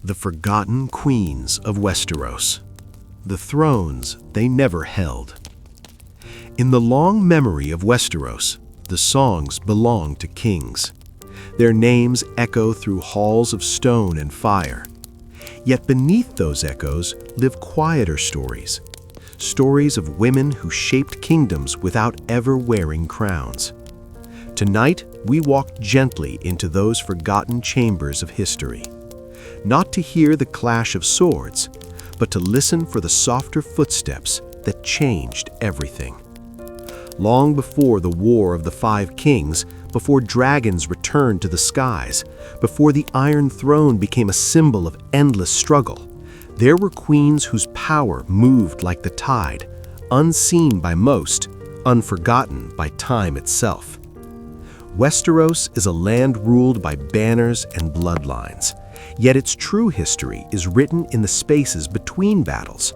the forgotten queens of Westeros, the thrones they never held. In the long memory of Westeros, the songs belong to kings. Their names echo through halls of stone and fire. Yet beneath those echoes live quieter stories, stories of women who shaped kingdoms without ever wearing crowns. Tonight, we walk gently into those forgotten chambers of history, not to hear the clash of swords, but to listen for the softer footsteps that changed everything. Long before the War of the Five Kings, before dragons returned to the skies, before the Iron Throne became a symbol of endless struggle, there were queens whose power moved like the tide, unseen by most, unforgotten by time itself. Westeros is a land ruled by banners and bloodlines, yet its true history is written in the spaces between battles,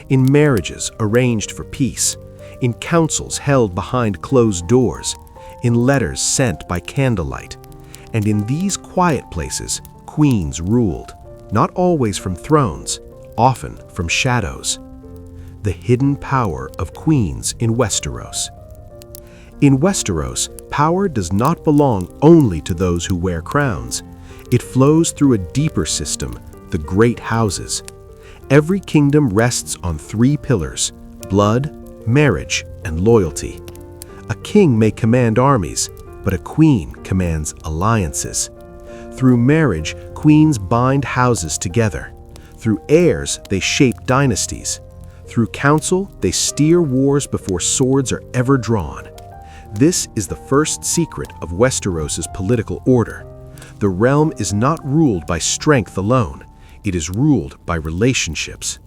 in marriages arranged for peace, in councils held behind closed doors, in letters sent by candlelight. And in these quiet places, queens ruled, not always from thrones, often from shadows. The hidden power of queens in Westeros. In Westeros, power does not belong only to those who wear crowns. It flows through a deeper system, the great houses. Every kingdom rests on three pillars: blood, marriage, and loyalty. A king may command armies, but a queen commands alliances. Through marriage, queens bind houses together. Through heirs, they shape dynasties. Through counsel, they steer wars before swords are ever drawn. This is the first secret of Westeros's political order. The realm is not ruled by strength alone. It is ruled by relationships.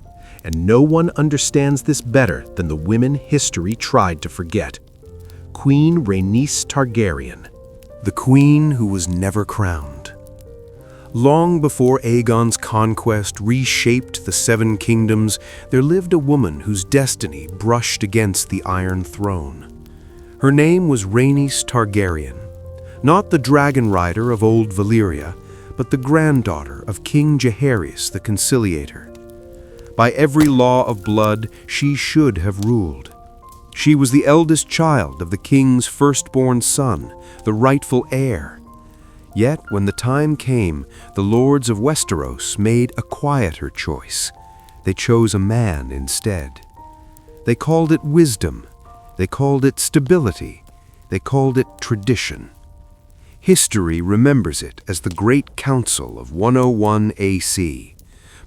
And no one understands this better than the women history tried to forget. Queen Rhaenys Targaryen, the queen who was never crowned. Long before Aegon's conquest reshaped the Seven Kingdoms, there lived a woman whose destiny brushed against the Iron Throne. Her name was Rhaenys Targaryen, not the dragon rider of old Valyria, but the granddaughter of King Jaehaerys the Conciliator. By every law of blood, she should have ruled. She was the eldest child of the king's firstborn son, the rightful heir. Yet, when the time came, the lords of Westeros made a quieter choice. They chose a man instead. They called it wisdom. They called it stability. They called it tradition. History remembers it as the Great Council of 101 AC.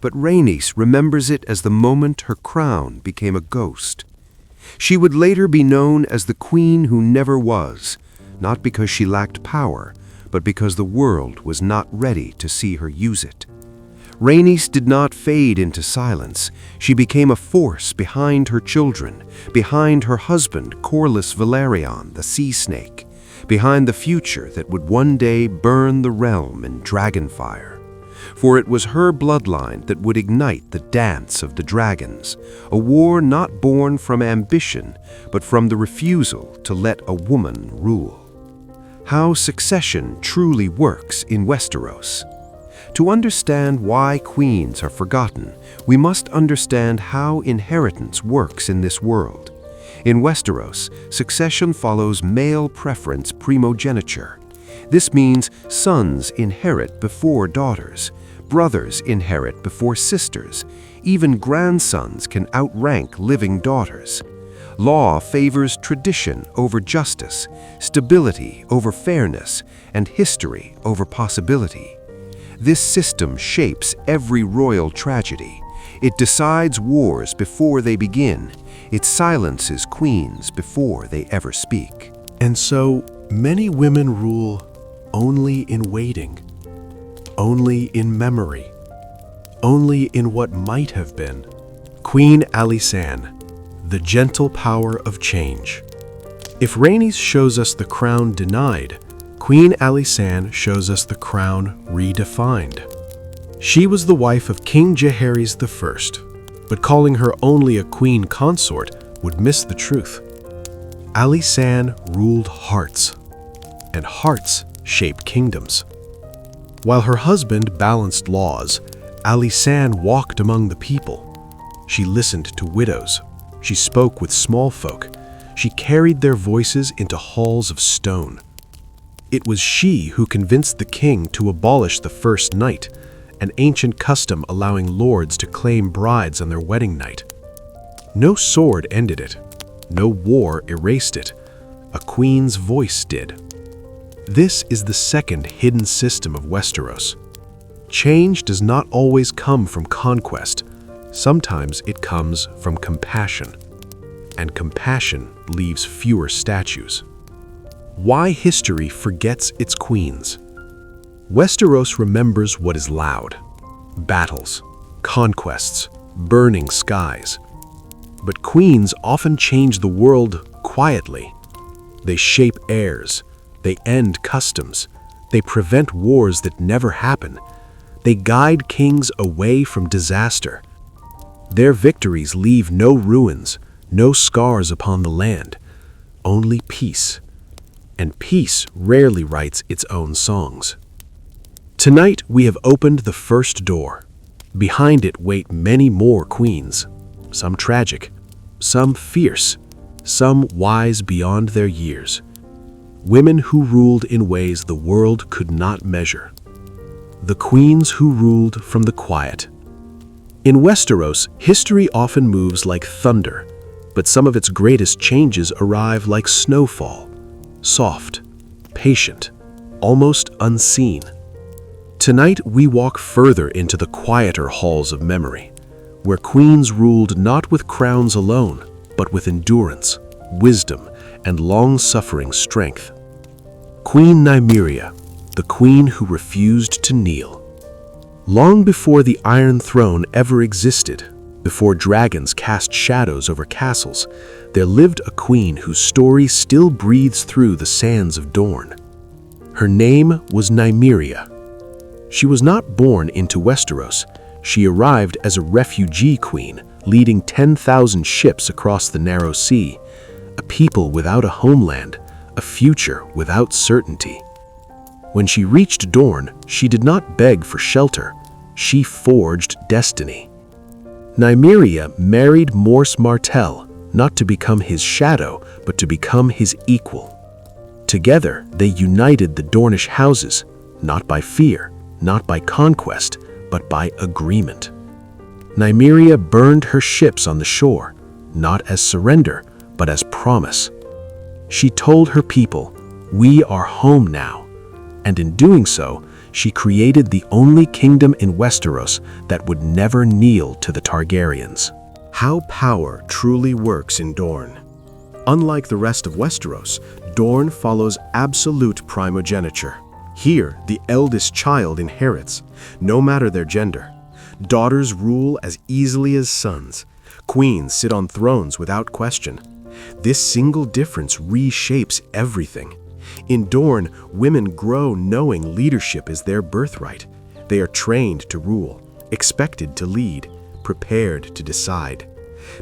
But Rhaenys remembers it as the moment her crown became a ghost. She would later be known as the queen who never was, not because she lacked power, but because the world was not ready to see her use it. Rhaenys did not fade into silence. She became a force behind her children, behind her husband, Corlys Velaryon, the sea snake, behind the future that would one day burn the realm in dragonfire. For it was her bloodline that would ignite the dance of the dragons, a war not born from ambition, but from the refusal to let a woman rule. How succession truly works in Westeros. To understand why queens are forgotten, we must understand how inheritance works in this world. In Westeros, succession follows male preference primogeniture. This means sons inherit before daughters, brothers inherit before sisters, even grandsons can outrank living daughters. Law favors tradition over justice, stability over fairness, and history over possibility. This system shapes every royal tragedy. It decides wars before they begin. It silences queens before they ever speak. And so, many women rule only in waiting, only in memory, only in what might have been. Queen Alysanne, the gentle power of change. If Rhaenys shows us the crown denied, Queen Alysanne shows us the crown redefined. She was the wife of King Jaehaerys I, but calling her only a queen consort would miss the truth. Alysanne ruled hearts, and hearts shape kingdoms. While her husband balanced laws, Alysanne walked among the people. She listened to widows. She spoke with small folk. She carried their voices into halls of stone. It was she who convinced the king to abolish the first night, an ancient custom allowing lords to claim brides on their wedding night. No sword ended it. No war erased it. A queen's voice did. This is the second hidden system of Westeros. Change does not always come from conquest. Sometimes it comes from compassion. And compassion leaves fewer statues. Why history forgets its queens. Westeros remembers what is loud: battles, conquests, burning skies. But queens often change the world quietly. They shape heirs. They end customs. They prevent wars that never happen. They guide kings away from disaster. Their victories leave no ruins, no scars upon the land, only peace. And peace rarely writes its own songs. Tonight we have opened the first door. Behind it wait many more queens, some tragic, some fierce, some wise beyond their years. Women who ruled in ways the world could not measure. The queens who ruled from the quiet. In Westeros, history often moves like thunder, but some of its greatest changes arrive like snowfall, soft, patient, almost unseen. Tonight we walk further into the quieter halls of memory, where queens ruled not with crowns alone, but with endurance, wisdom, and long-suffering strength. Queen Nymeria, the queen who refused to kneel. Long before the Iron Throne ever existed, before dragons cast shadows over castles, there lived a queen whose story still breathes through the sands of Dorne. Her name was Nymeria. She was not born into Westeros. She arrived as a refugee queen, leading 10,000 ships across the narrow sea, a people without a homeland, a future without certainty. When she reached Dorne, she did not beg for shelter. She forged destiny. Nymeria married Morse Martell, not to become his shadow, but to become his equal. Together, they united the Dornish houses, not by fear, not by conquest, but by agreement. Nymeria burned her ships on the shore, not as surrender, but as promise. She told her people, "We are home now," and in doing so, she created the only kingdom in Westeros that would never kneel to the Targaryens. How power truly works in Dorne. Unlike the rest of Westeros, Dorne follows absolute primogeniture. Here, the eldest child inherits, no matter their gender. Daughters rule as easily as sons. Queens sit on thrones without question. This single difference reshapes everything. In Dorne, women grow knowing leadership is their birthright. They are trained to rule, expected to lead, prepared to decide.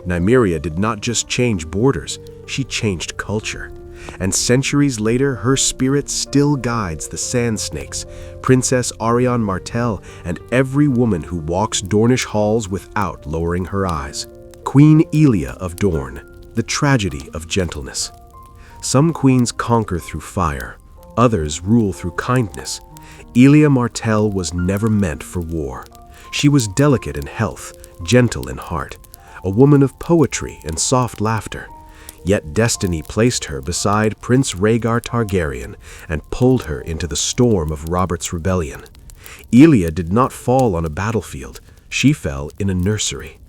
Nymeria did not just change borders, she changed culture. And centuries later, her spirit still guides the Sand Snakes, Princess Arianne Martell, and every woman who walks Dornish halls without lowering her eyes. Queen Elia of Dorne, the tragedy of gentleness. Some queens conquer through fire, others rule through kindness. Elia Martell was never meant for war. She was delicate in health, gentle in heart, a woman of poetry and soft laughter. Yet destiny placed her beside Prince Rhaegar Targaryen and pulled her into the storm of Robert's rebellion. Elia did not fall on a battlefield, she fell in a nursery.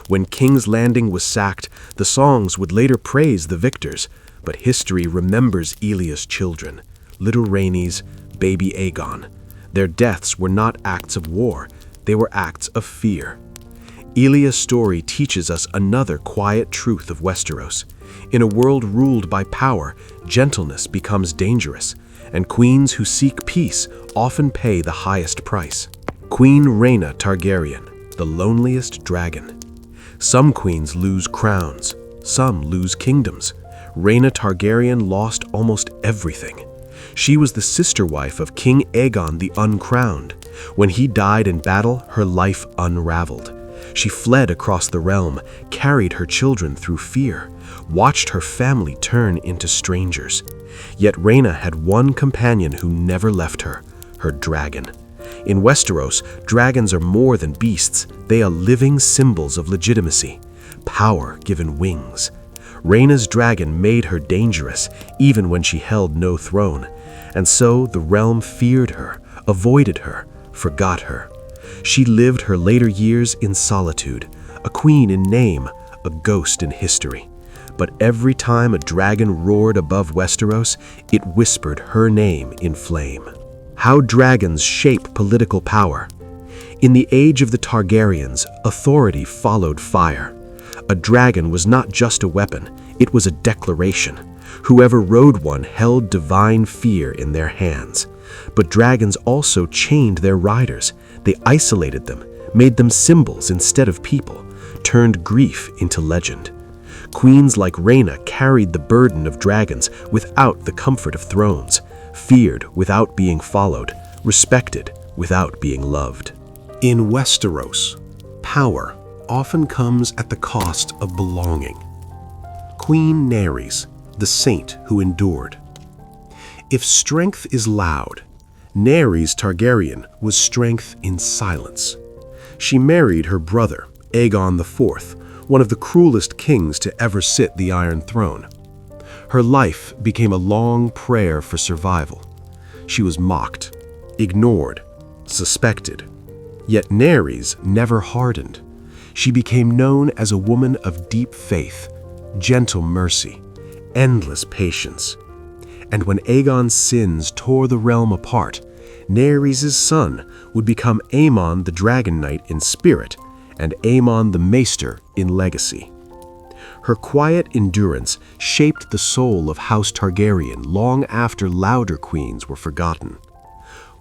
When King's Landing was sacked, the songs would later praise the victors, but history remembers Elia's children, little Rhaenys, baby Aegon. Their deaths were not acts of war, they were acts of fear. Elia's story teaches us another quiet truth of Westeros. In a world ruled by power, gentleness becomes dangerous, and queens who seek peace often pay the highest price. Queen Rhaena Targaryen, the loneliest dragon. Some queens lose crowns, some lose kingdoms. Rhaena Targaryen lost almost everything. She was the sister wife of King Aegon the Uncrowned. When he died in battle, her life unraveled. She fled across the realm, carried her children through fear, watched her family turn into strangers. Yet Rhaena had one companion who never left her, her dragon. In Westeros, dragons are more than beasts. They are living symbols of legitimacy, power given wings. Rhaena's dragon made her dangerous, even when she held no throne. And so the realm feared her, avoided her, forgot her. She lived her later years in solitude, a queen in name, a ghost in history. But every time a dragon roared above Westeros, it whispered her name in flame. How dragons shape political power. In the age of the Targaryens, authority followed fire. A dragon was not just a weapon, it was a declaration. Whoever rode one held divine fear in their hands. But dragons also chained their riders. They isolated them, made them symbols instead of people, turned grief into legend. Queens like Rhaena carried the burden of dragons without the comfort of thrones, feared without being followed, respected without being loved. In Westeros, power often comes at the cost of belonging. Queen Nerys, the saint who endured. If strength is loud, Nerys Targaryen was strength in silence. She married her brother, Aegon IV, one of the cruelest kings to ever sit the Iron Throne. Her life became a long prayer for survival. She was mocked, ignored, suspected. Yet Nerys never hardened. She became known as a woman of deep faith, gentle mercy, endless patience. And when Aegon's sins tore the realm apart, Nerys' son would become Aemon the Dragon Knight in spirit and Aemon the Maester in legacy. Her quiet endurance shaped the soul of House Targaryen long after louder queens were forgotten.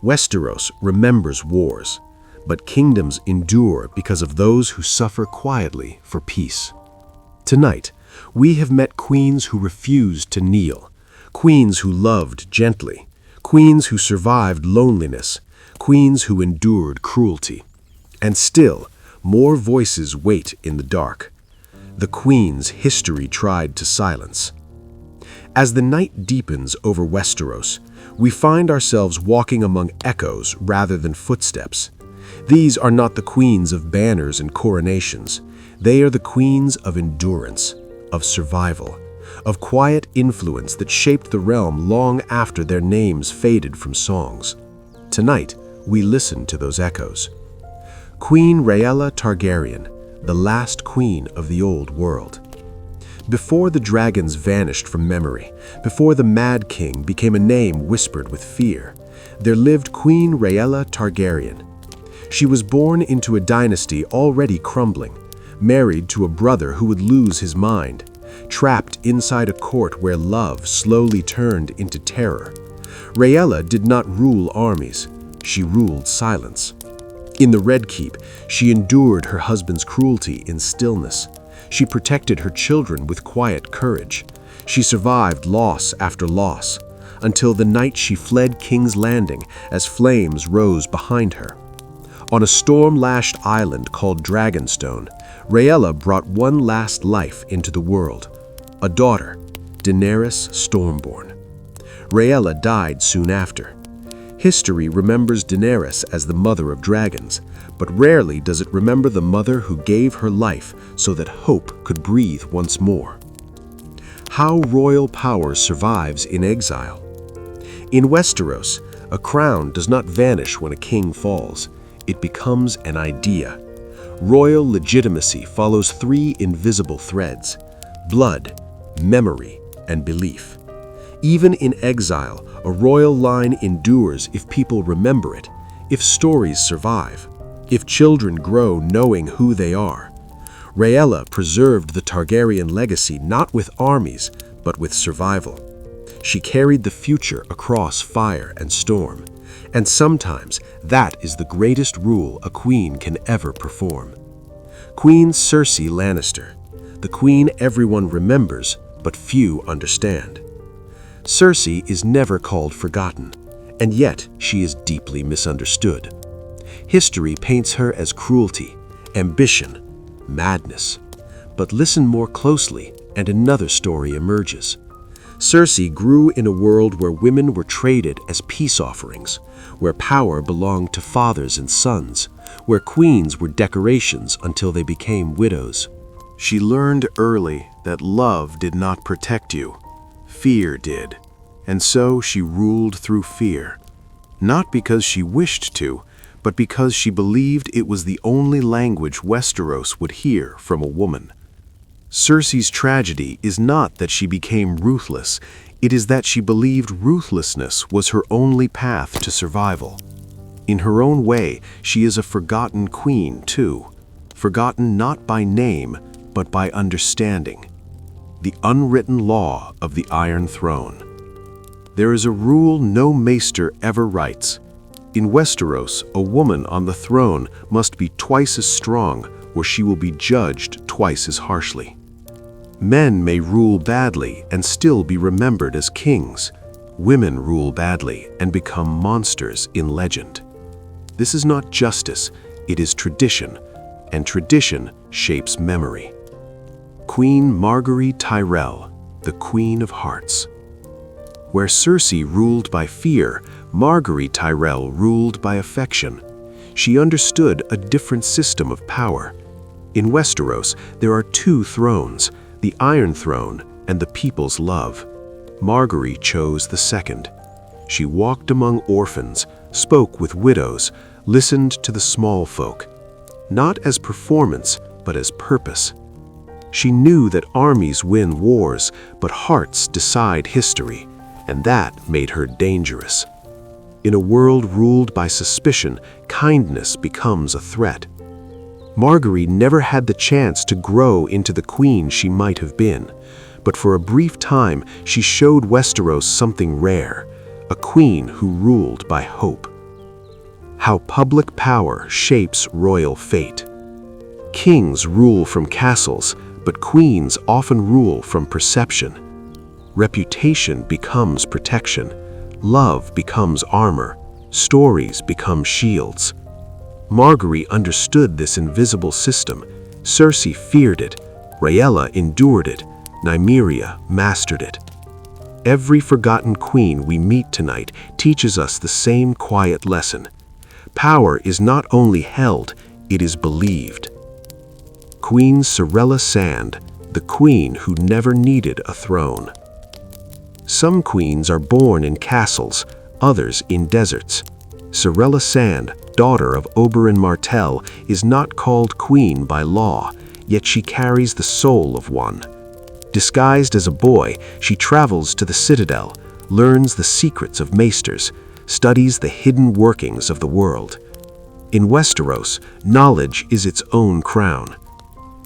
Westeros remembers wars, but kingdoms endure because of those who suffer quietly for peace. Tonight, we have met queens who refused to kneel, queens who loved gently, queens who survived loneliness, queens who endured cruelty. And still, more voices wait in the dark. The queens history tried to silence. As the night deepens over Westeros, we find ourselves walking among echoes rather than footsteps. These are not the queens of banners and coronations. They are the queens of endurance, of survival, of quiet influence that shaped the realm long after their names faded from songs. Tonight, we listen to those echoes. Queen Rhaella Targaryen, the last queen of the old world. Before the dragons vanished from memory, before the Mad King became a name whispered with fear, there lived Queen Rhaella Targaryen. She was born into a dynasty already crumbling, married to a brother who would lose his mind, trapped inside a court where love slowly turned into terror. Rhaella did not rule armies, she ruled silence. In the Red Keep, she endured her husband's cruelty in stillness. She protected her children with quiet courage. She survived loss after loss, until the night she fled King's Landing as flames rose behind her. On a storm-lashed island called Dragonstone, Rhaella brought one last life into the world, a daughter, Daenerys Stormborn. Rhaella died soon after. History remembers Daenerys as the mother of dragons, but rarely does it remember the mother who gave her life so that hope could breathe once more. How royal power survives in exile. In Westeros, a crown does not vanish when a king falls. It becomes an idea. Royal legitimacy follows three invisible threads: blood, memory, and belief. Even in exile, a royal line endures if people remember it, if stories survive, if children grow knowing who they are. Rhaella preserved the Targaryen legacy not with armies, but with survival. She carried the future across fire and storm. And sometimes that is the greatest rule a queen can ever perform. Queen Cersei Lannister, the queen everyone remembers, but few understand. Cersei is never called forgotten, and yet she is deeply misunderstood. History paints her as cruelty, ambition, madness. But listen more closely, and another story emerges. Cersei grew in a world where women were traded as peace offerings, where power belonged to fathers and sons, where queens were decorations until they became widows. She learned early that love did not protect you, fear did, and so she ruled through fear. Not because she wished to, but because she believed it was the only language Westeros would hear from a woman. Cersei's tragedy is not that she became ruthless, it is that she believed ruthlessness was her only path to survival. In her own way, she is a forgotten queen too, forgotten not by name, but by understanding. The unwritten law of the Iron Throne. There is a rule no maester ever writes. In Westeros, a woman on the throne must be twice as strong, or she will be judged twice as harshly. Men may rule badly and still be remembered as kings. Women rule badly and become monsters in legend. This is not justice, it is tradition, and tradition shapes memory. Queen Margaery Tyrell, the Queen of Hearts. Where Cersei ruled by fear, Margaery Tyrell ruled by affection. She understood a different system of power. In Westeros, there are two thrones, the Iron Throne and the people's love. Margaery chose the second. She walked among orphans, spoke with widows, listened to the small folk, not as performance, but as purpose. She knew that armies win wars, but hearts decide history, and that made her dangerous. In a world ruled by suspicion, kindness becomes a threat. Margaery never had the chance to grow into the queen she might have been, but for a brief time she showed Westeros something rare, a queen who ruled by hope. How public power shapes royal fate. Kings rule from castles, but queens often rule from perception. Reputation becomes protection, love becomes armor, stories become shields. Margaery understood this invisible system. Cersei feared it, Rhaella endured it, Nymeria mastered it. Every forgotten queen we meet tonight teaches us the same quiet lesson. Power is not only held, it is believed. Queen Sorella Sand, the queen who never needed a throne. Some queens are born in castles, others in deserts. Sorella Sand, daughter of Oberyn Martell, is not called queen by law, yet she carries the soul of one. Disguised as a boy, she travels to the Citadel, learns the secrets of maesters, studies the hidden workings of the world. In Westeros, knowledge is its own crown.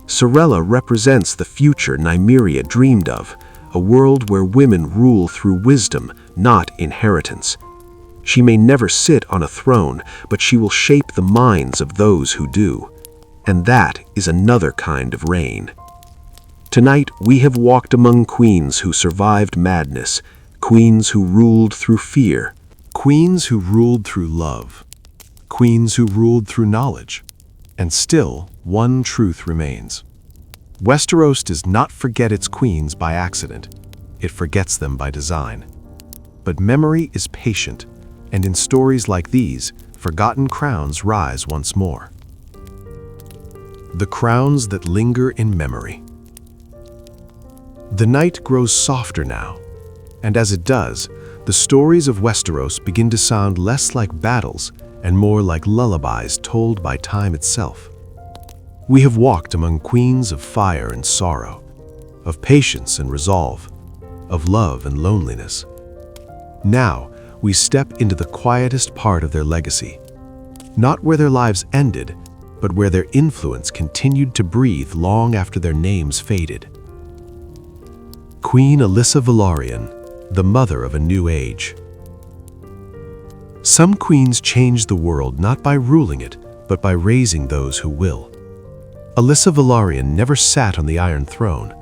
Sorella represents the future Nymeria dreamed of, a world where women rule through wisdom, not inheritance. She may never sit on a throne, but she will shape the minds of those who do. And that is another kind of reign. Tonight, we have walked among queens who survived madness, queens who ruled through fear, Queens who ruled through love, queens who ruled through knowledge. And still, one truth remains. Westeros does not forget its queens by accident. It forgets them by design. But memory is patient, and in stories like these, forgotten crowns rise once more. The crowns that linger in memory. The night grows softer now, and as it does, the stories of Westeros begin to sound less like battles and more like lullabies told by time itself. We have walked among queens of fire and sorrow, of patience and resolve, of love and loneliness. Now, we step into the quietest part of their legacy, not where their lives ended, but where their influence continued to breathe long after their names faded. Queen Alyssa Velaryon, the mother of a new age. Some queens change the world not by ruling it, but by raising those who will. Alyssa Velaryon never sat on the Iron Throne,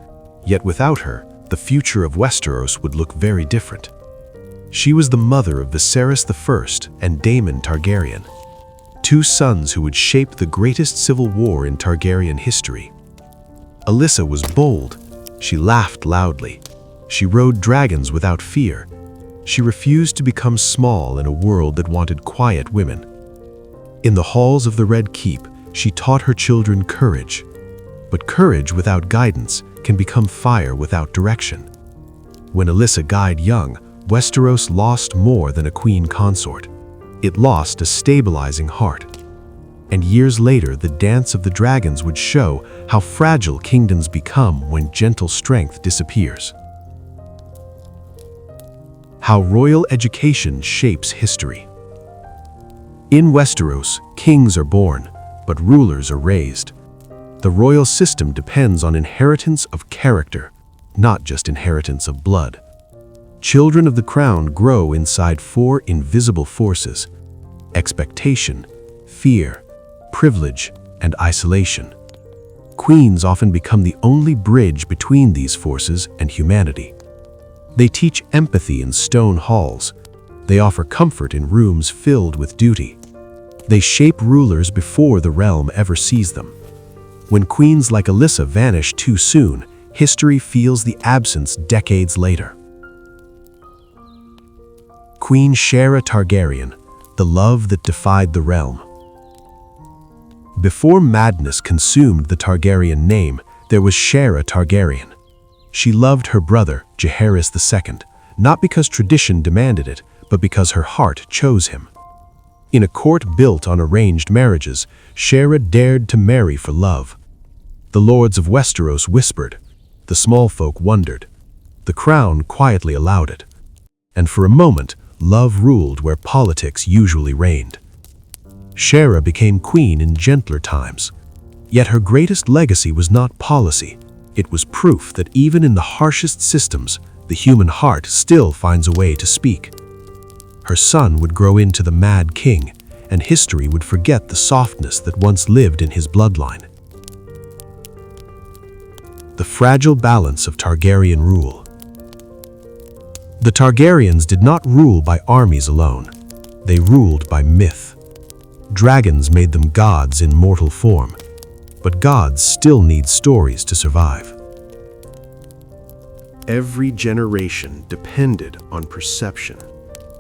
yet without her, the future of Westeros would look very different. She was the mother of Viserys I and Daemon Targaryen, two sons who would shape the greatest civil war in Targaryen history. Alyssa was bold. She laughed loudly. She rode dragons without fear. She refused to become small in a world that wanted quiet women. In the halls of the Red Keep, she taught her children courage. But courage without guidance can become fire without direction. When Alyssa died young, Westeros lost more than a queen consort. It lost a stabilizing heart. And years later, the dance of the dragons would show how fragile kingdoms become when gentle strength disappears. How royal education shapes history. In Westeros, kings are born, but rulers are raised. The royal system depends on inheritance of character, not just inheritance of blood. Children of the crown grow inside four invisible forces: expectation, fear, privilege, and isolation. Queens often become the only bridge between these forces and humanity. They teach empathy in stone halls. They offer comfort in rooms filled with duty. They shape rulers before the realm ever sees them. When queens like Alyssa vanish too soon, history feels the absence decades later. Queen Shaera Targaryen, the love that defied the realm. Before madness consumed the Targaryen name, there was Shaera Targaryen. She loved her brother, Jaehaerys II, not because tradition demanded it, but because her heart chose him. In a court built on arranged marriages, Shaera dared to marry for love. The lords of Westeros whispered. The small folk wondered. The crown quietly allowed it. And for a moment, love ruled where politics usually reigned. Shaera became queen in gentler times. Yet her greatest legacy was not policy. It was proof that even in the harshest systems, the human heart still finds a way to speak. Her son would grow into the Mad King, and history would forget the softness that once lived in his bloodline. The fragile balance of Targaryen rule. The Targaryens did not rule by armies alone. They ruled by myth. Dragons made them gods in mortal form, but gods still need stories to survive. Every generation depended on perception.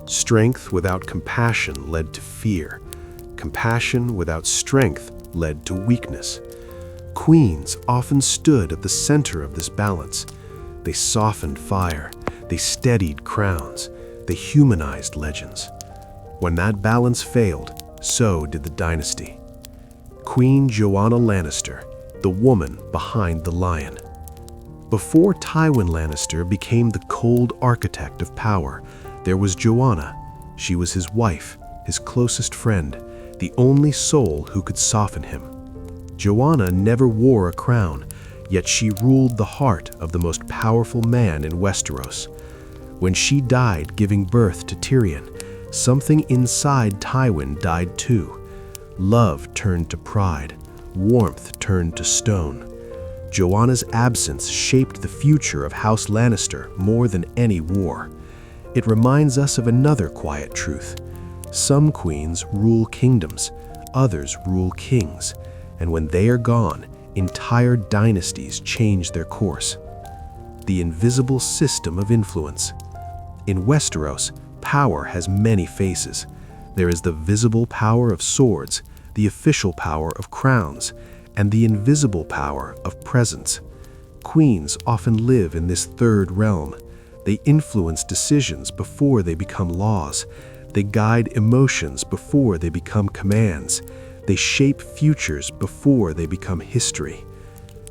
Strength without compassion led to fear. Compassion without strength led to weakness. Queens often stood at the center of this balance. They softened fire. They steadied crowns. They humanized legends. When that balance failed, so did the dynasty. Queen Joanna Lannister, the woman behind the lion. Before Tywin Lannister became the cold architect of power, there was Joanna. She was his wife, his closest friend, the only soul who could soften him. Joanna never wore a crown, yet she ruled the heart of the most powerful man in Westeros. When she died giving birth to Tyrion, something inside Tywin died too. Love turned to pride. Warmth turned to stone. Joanna's absence shaped the future of House Lannister more than any war. It reminds us of another quiet truth. Some queens rule kingdoms, others rule kings, and when they are gone, entire dynasties change their course. The invisible system of influence. In Westeros, power has many faces. There is the visible power of swords, the official power of crowns, and the invisible power of presence. Queens often live in this third realm. They influence decisions before they become laws. They guide emotions before they become commands. They shape futures before they become history.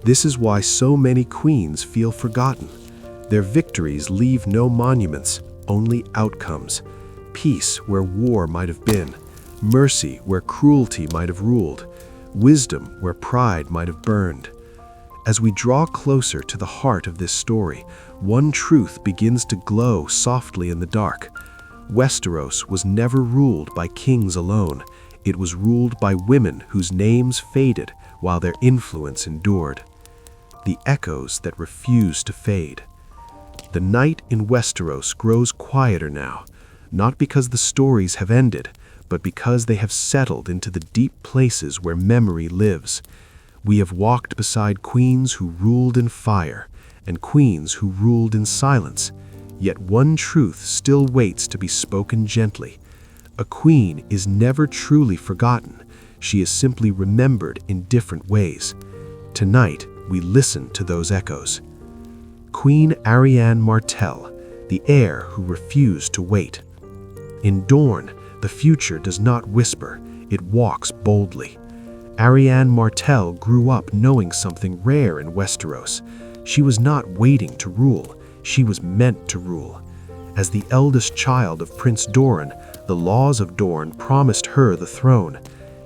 This is why so many queens feel forgotten. Their victories leave no monuments, only outcomes. Peace where war might have been. Mercy where cruelty might have ruled. Wisdom where pride might have burned. As we draw closer to the heart of this story, one truth begins to glow softly in the dark. Westeros was never ruled by kings alone. It was ruled by women whose names faded while their influence endured. The echoes that refuse to fade. The night in Westeros grows quieter now, not because the stories have ended, but because they have settled into the deep places where memory lives. We have walked beside queens who ruled in fire and queens who ruled in silence, yet one truth still waits to be spoken gently. A queen is never truly forgotten. She is simply remembered in different ways. Tonight, we listen to those echoes. Queen Arianne Martell, the heir who refused to wait. In Dorne, the future does not whisper, it walks boldly. Arianne Martell grew up knowing something rare in Westeros. She was not waiting to rule, she was meant to rule. As the eldest child of Prince Doran, the laws of Dorne promised her the throne.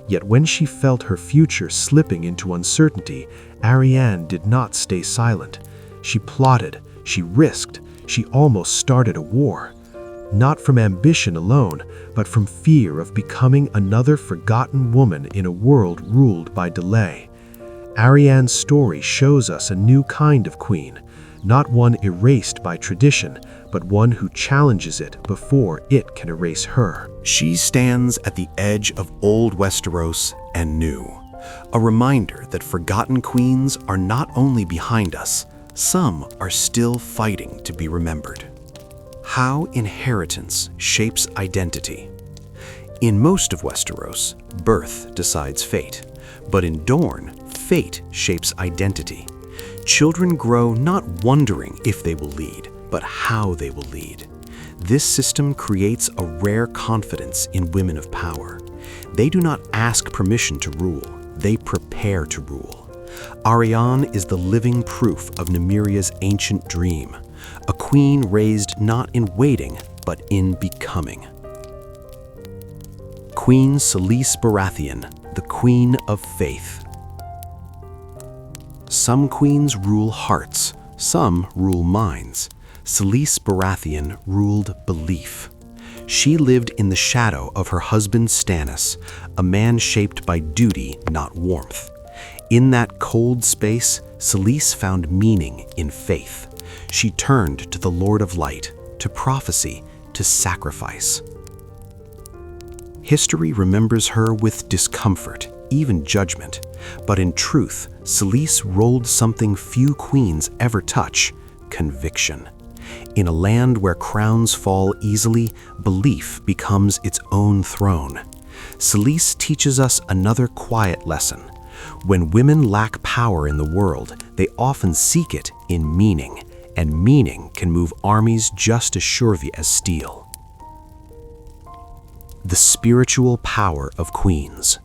Yet when she felt her future slipping into uncertainty, Arianne did not stay silent. She plotted, she risked, she almost started a war. Not from ambition alone, but from fear of becoming another forgotten woman in a world ruled by delay. Arianne's story shows us a new kind of queen, not one erased by tradition, but one who challenges it before it can erase her. She stands at the edge of old Westeros and new, a reminder that forgotten queens are not only behind us, some are still fighting to be remembered. How inheritance shapes identity. In most of Westeros, birth decides fate, but in Dorne, fate shapes identity. Children grow not wondering if they will lead, but how they will lead. This system creates a rare confidence in women of power. They do not ask permission to rule, they prepare to rule. Arianne is the living proof of Nymeria's ancient dream, a queen raised not in waiting, but in becoming. Queen Selyse Baratheon, the Queen of Faith. Some queens rule hearts, some rule minds. Selyse Baratheon ruled belief. She lived in the shadow of her husband Stannis, a man shaped by duty, not warmth. In that cold space, Selyse found meaning in faith. She turned to the Lord of Light, to prophecy, to sacrifice. History remembers her with discomfort, even judgment, but in truth, Selyse rolled something few queens ever touch: conviction. In a land where crowns fall easily, belief becomes its own throne. Selyse teaches us another quiet lesson. When women lack power in the world, they often seek it in meaning, and meaning can move armies just as surely as steel. The spiritual power of queens.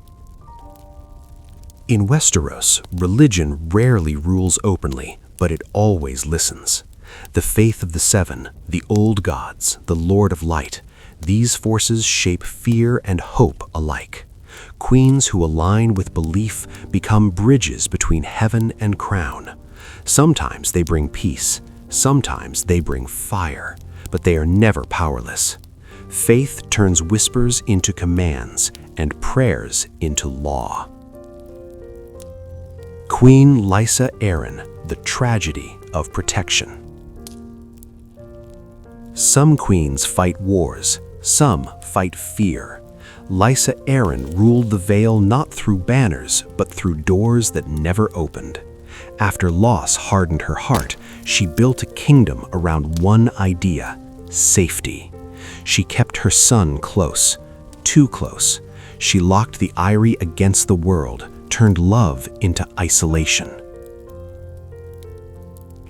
In Westeros, religion rarely rules openly, but it always listens. The faith of the Seven, the old gods, the Lord of Light, these forces shape fear and hope alike. Queens who align with belief become bridges between heaven and crown. Sometimes they bring peace, sometimes they bring fire, but they are never powerless. Faith turns whispers into commands and prayers into law. Queen Lysa Arryn, the tragedy of protection. Some queens fight wars, some fight fear. Lysa Arryn ruled the Vale not through banners, but through doors that never opened. After loss hardened her heart, she built a kingdom around one idea: safety. She kept her son close, too close. She locked the Eyrie against the world, turned love into isolation.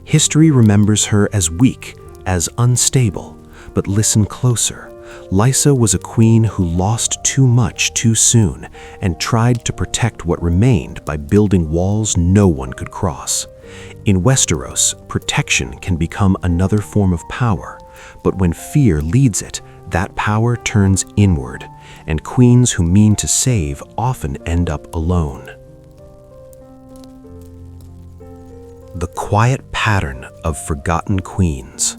History remembers her as weak, as unstable, but listen closer. Lysa was a queen who lost too much too soon and tried to protect what remained by building walls no one could cross. In Westeros, protection can become another form of power, but when fear leads it, that power turns inward, and queens who mean to save often end up alone. The quiet pattern of forgotten queens.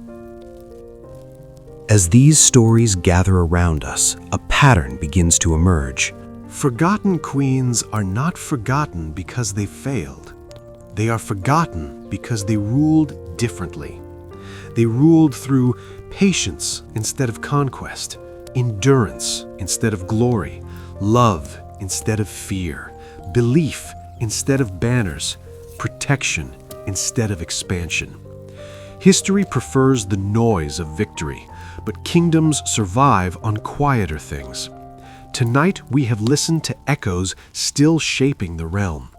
As these stories gather around us, a pattern begins to emerge. Forgotten queens are not forgotten because they failed. They are forgotten because they ruled differently. They ruled through patience instead of conquest, endurance instead of glory, love instead of fear, belief instead of banners, protection instead of expansion. History prefers the noise of victory, but kingdoms survive on quieter things. Tonight we have listened to echoes still shaping the realm.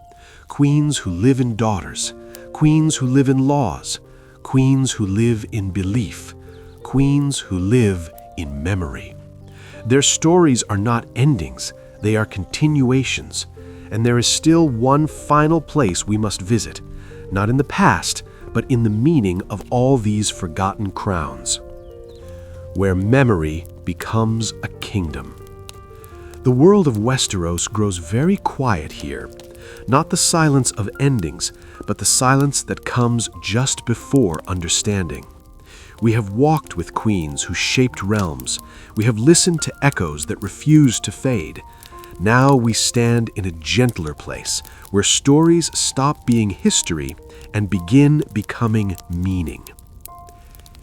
Queens who live in daughters, queens who live in laws, queens who live in belief, queens who live in memory. Their stories are not endings, they are continuations, and there is still one final place we must visit, not in the past, but in the meaning of all these forgotten crowns, where memory becomes a kingdom. The world of Westeros grows very quiet here, not the silence of endings, but the silence that comes just before understanding. We have walked with queens who shaped realms. We have listened to echoes that refuse to fade. Now we stand in a gentler place, where stories stop being history and begin becoming meaning.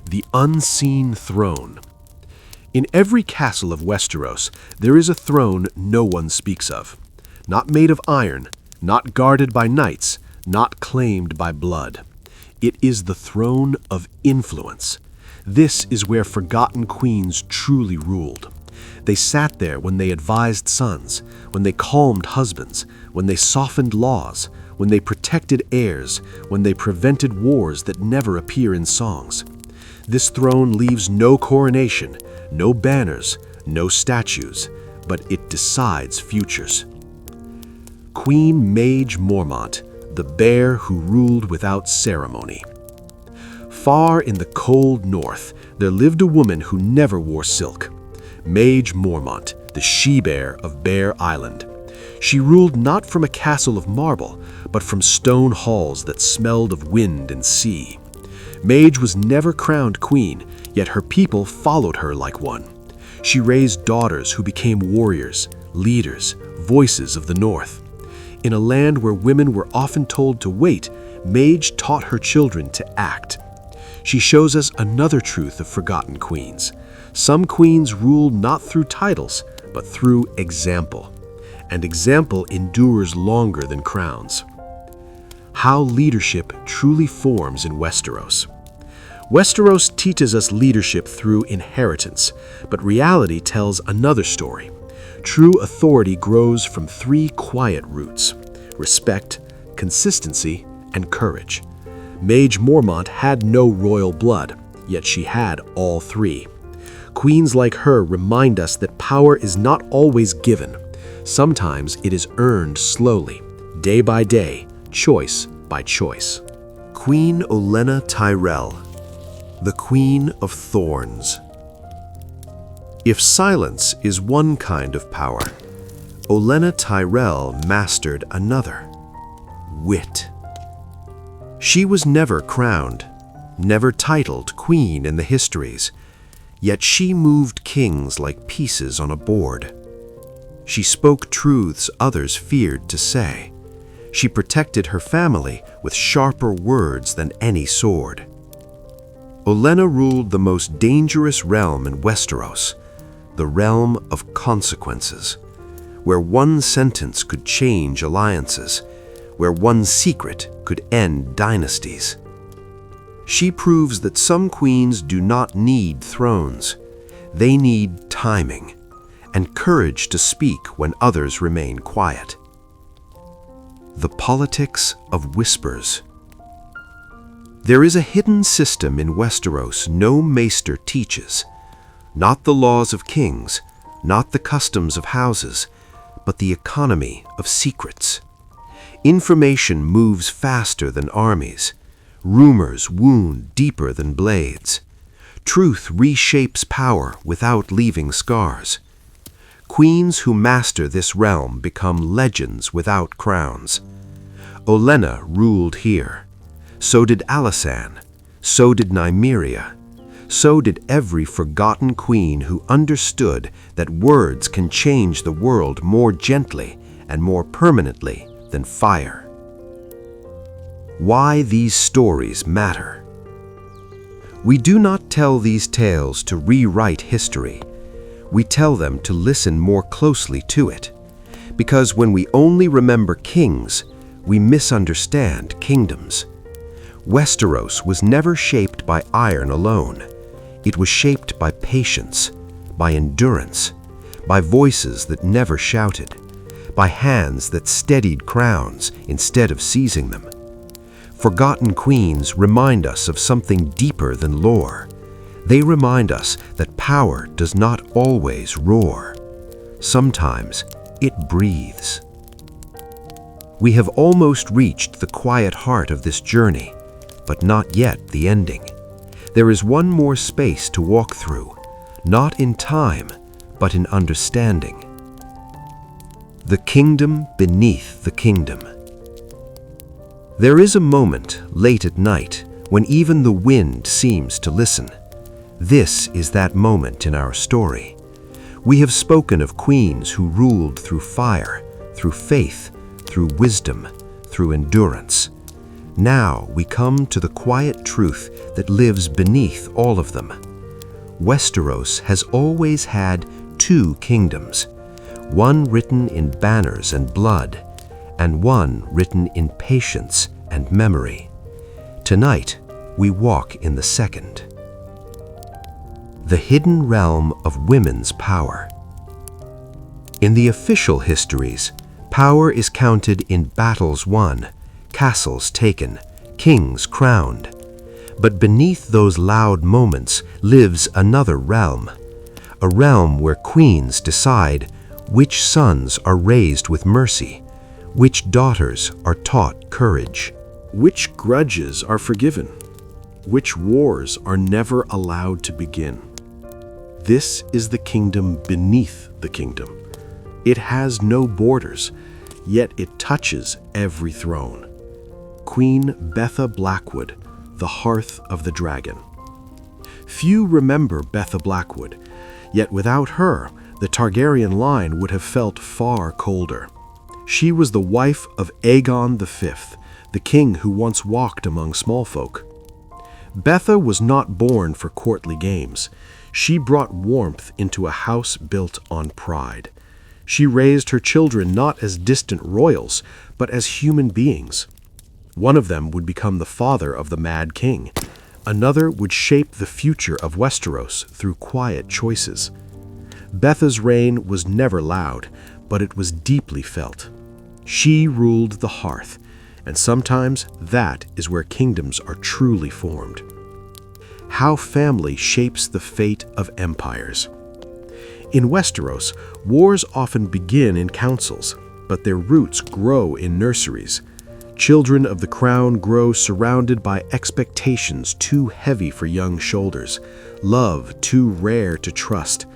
The unseen throne. In every castle of Westeros, there is a throne no one speaks of. Not made of iron, not guarded by knights, not claimed by blood. It is the throne of influence. This is where forgotten queens truly ruled. They sat there when they advised sons, when they calmed husbands, when they softened laws, when they protected heirs, when they prevented wars that never appear in songs. This throne leaves no coronation, no banners, no statues, but it decides futures. Queen Mage Mormont, the bear who ruled without ceremony. Far in the cold north, there lived a woman who never wore silk. Mage Mormont, the she-bear of Bear Island. She ruled not from a castle of marble, but from stone halls that smelled of wind and sea. Mage was never crowned queen, yet her people followed her like one. She raised daughters who became warriors, leaders, voices of the north. In a land where women were often told to wait, Mage taught her children to act. She shows us another truth of forgotten queens. Some queens rule not through titles, but through example. And example endures longer than crowns. How leadership truly forms in Westeros. Westeros teaches us leadership through inheritance, but reality tells another story. True authority grows from three quiet roots: respect, consistency, and courage. Mage Mormont had no royal blood, yet she had all three. Queens like her remind us that power is not always given. Sometimes it is earned slowly, day by day, choice by choice. Queen Olenna Tyrell, the Queen of Thorns. If silence is one kind of power, Olenna Tyrell mastered another: wit. She was never crowned, never titled queen in the histories, yet she moved kings like pieces on a board. She spoke truths others feared to say. She protected her family with sharper words than any sword. Olenna ruled the most dangerous realm in Westeros, the realm of consequences, where one sentence could change alliances, where one secret could end dynasties. She proves that some queens do not need thrones. They need timing and courage to speak when others remain quiet. The politics of whispers. There is a hidden system in Westeros no maester teaches. Not the laws of kings, not the customs of houses, but the economy of secrets. Information moves faster than armies. Rumors wound deeper than blades. Truth reshapes power without leaving scars. Queens who master this realm become legends without crowns. Olenna ruled here. So did Alysanne. So did Nymeria. So did every forgotten queen who understood that words can change the world more gently and more permanently than fire. Why these stories matter. We do not tell these tales to rewrite history. we tell them to listen more closely to it. Because when we only remember kings, we misunderstand kingdoms. Westeros was never shaped by iron alone. It was shaped by patience, by endurance, by voices that never shouted, by hands that steadied crowns instead of seizing them. Forgotten queens remind us of something deeper than lore. They remind us that power does not always roar. Sometimes it breathes. We have almost reached the quiet heart of this journey, but not yet the ending. There is one more space to walk through, not in time, but in understanding. The kingdom beneath the kingdom. There is a moment late at night when even the wind seems to listen. This is that moment in our story. We have spoken of queens who ruled through fire, through faith, through wisdom, through endurance. Now we come to the quiet truth that lives beneath all of them. Westeros has always had two kingdoms, one written in banners and blood, and one written in patience and memory. Tonight, we walk in the second. The hidden realm of women's power. In the official histories, power is counted in battles won, castles taken, kings crowned. But beneath those loud moments lives another realm, a realm where queens decide which sons are raised with mercy, which daughters are taught courage, Which grudges are forgiven? Which wars are never allowed to begin? This is the kingdom beneath the kingdom. It has no borders, yet it touches every throne. Queen Betha Blackwood, the hearth of the dragon. Few remember Betha Blackwood, yet without her, the Targaryen line would have felt far colder. She was the wife of Aegon V, the king who once walked among small folk. Betha was not born for courtly games. She brought warmth into a house built on pride. She raised her children not as distant royals, but as human beings. One of them would become the father of the Mad King. Another would shape the future of Westeros through quiet choices. Betha's reign was never loud, but it was deeply felt. She ruled the hearth, and sometimes that is where kingdoms are truly formed. How family shapes the fate of empires. In Westeros, wars often begin in councils, but their roots grow in nurseries. Children of the crown grow surrounded by expectations too heavy for young shoulders, love too rare to trust,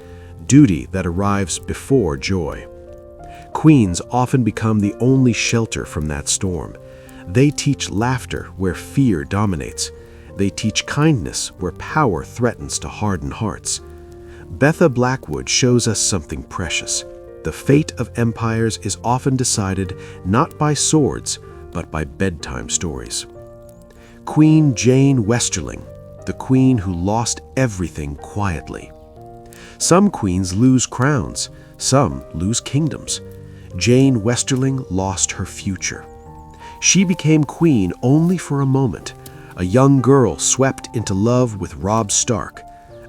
duty that arrives before joy. Queens often become the only shelter from that storm. They teach laughter where fear dominates. They teach kindness where power threatens to harden hearts. Betha Blackwood shows us something precious. The fate of empires is often decided not by swords, but by bedtime stories. Queen Jane Westerling, the queen who lost everything quietly. Some queens lose crowns, some lose kingdoms. Jane Westerling lost her future. She became queen only for a moment, a young girl swept into love with Robb Stark,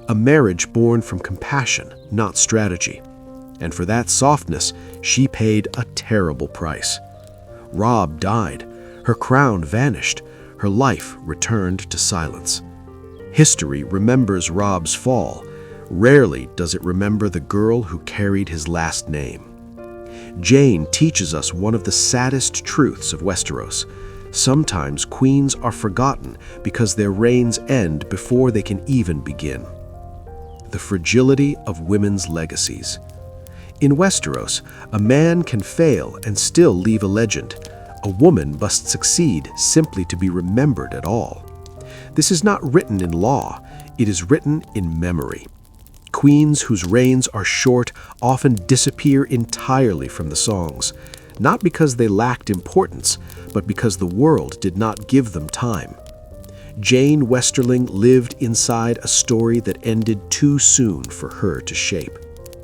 a marriage born from compassion, not strategy. And for that softness, she paid a terrible price. Robb died, her crown vanished, her life returned to silence. History remembers Robb's fall. Rarely does it remember the girl who carried his last name. Jane teaches us one of the saddest truths of Westeros. Sometimes queens are forgotten because their reigns end before they can even begin. The fragility of women's legacies. In Westeros, a man can fail and still leave a legend. A woman must succeed simply to be remembered at all. This is not written in law, it is written in memory. Queens whose reigns are short often disappear entirely from the songs, not because they lacked importance, but because the world did not give them time. Jane Westerling lived inside a story that ended too soon for her to shape.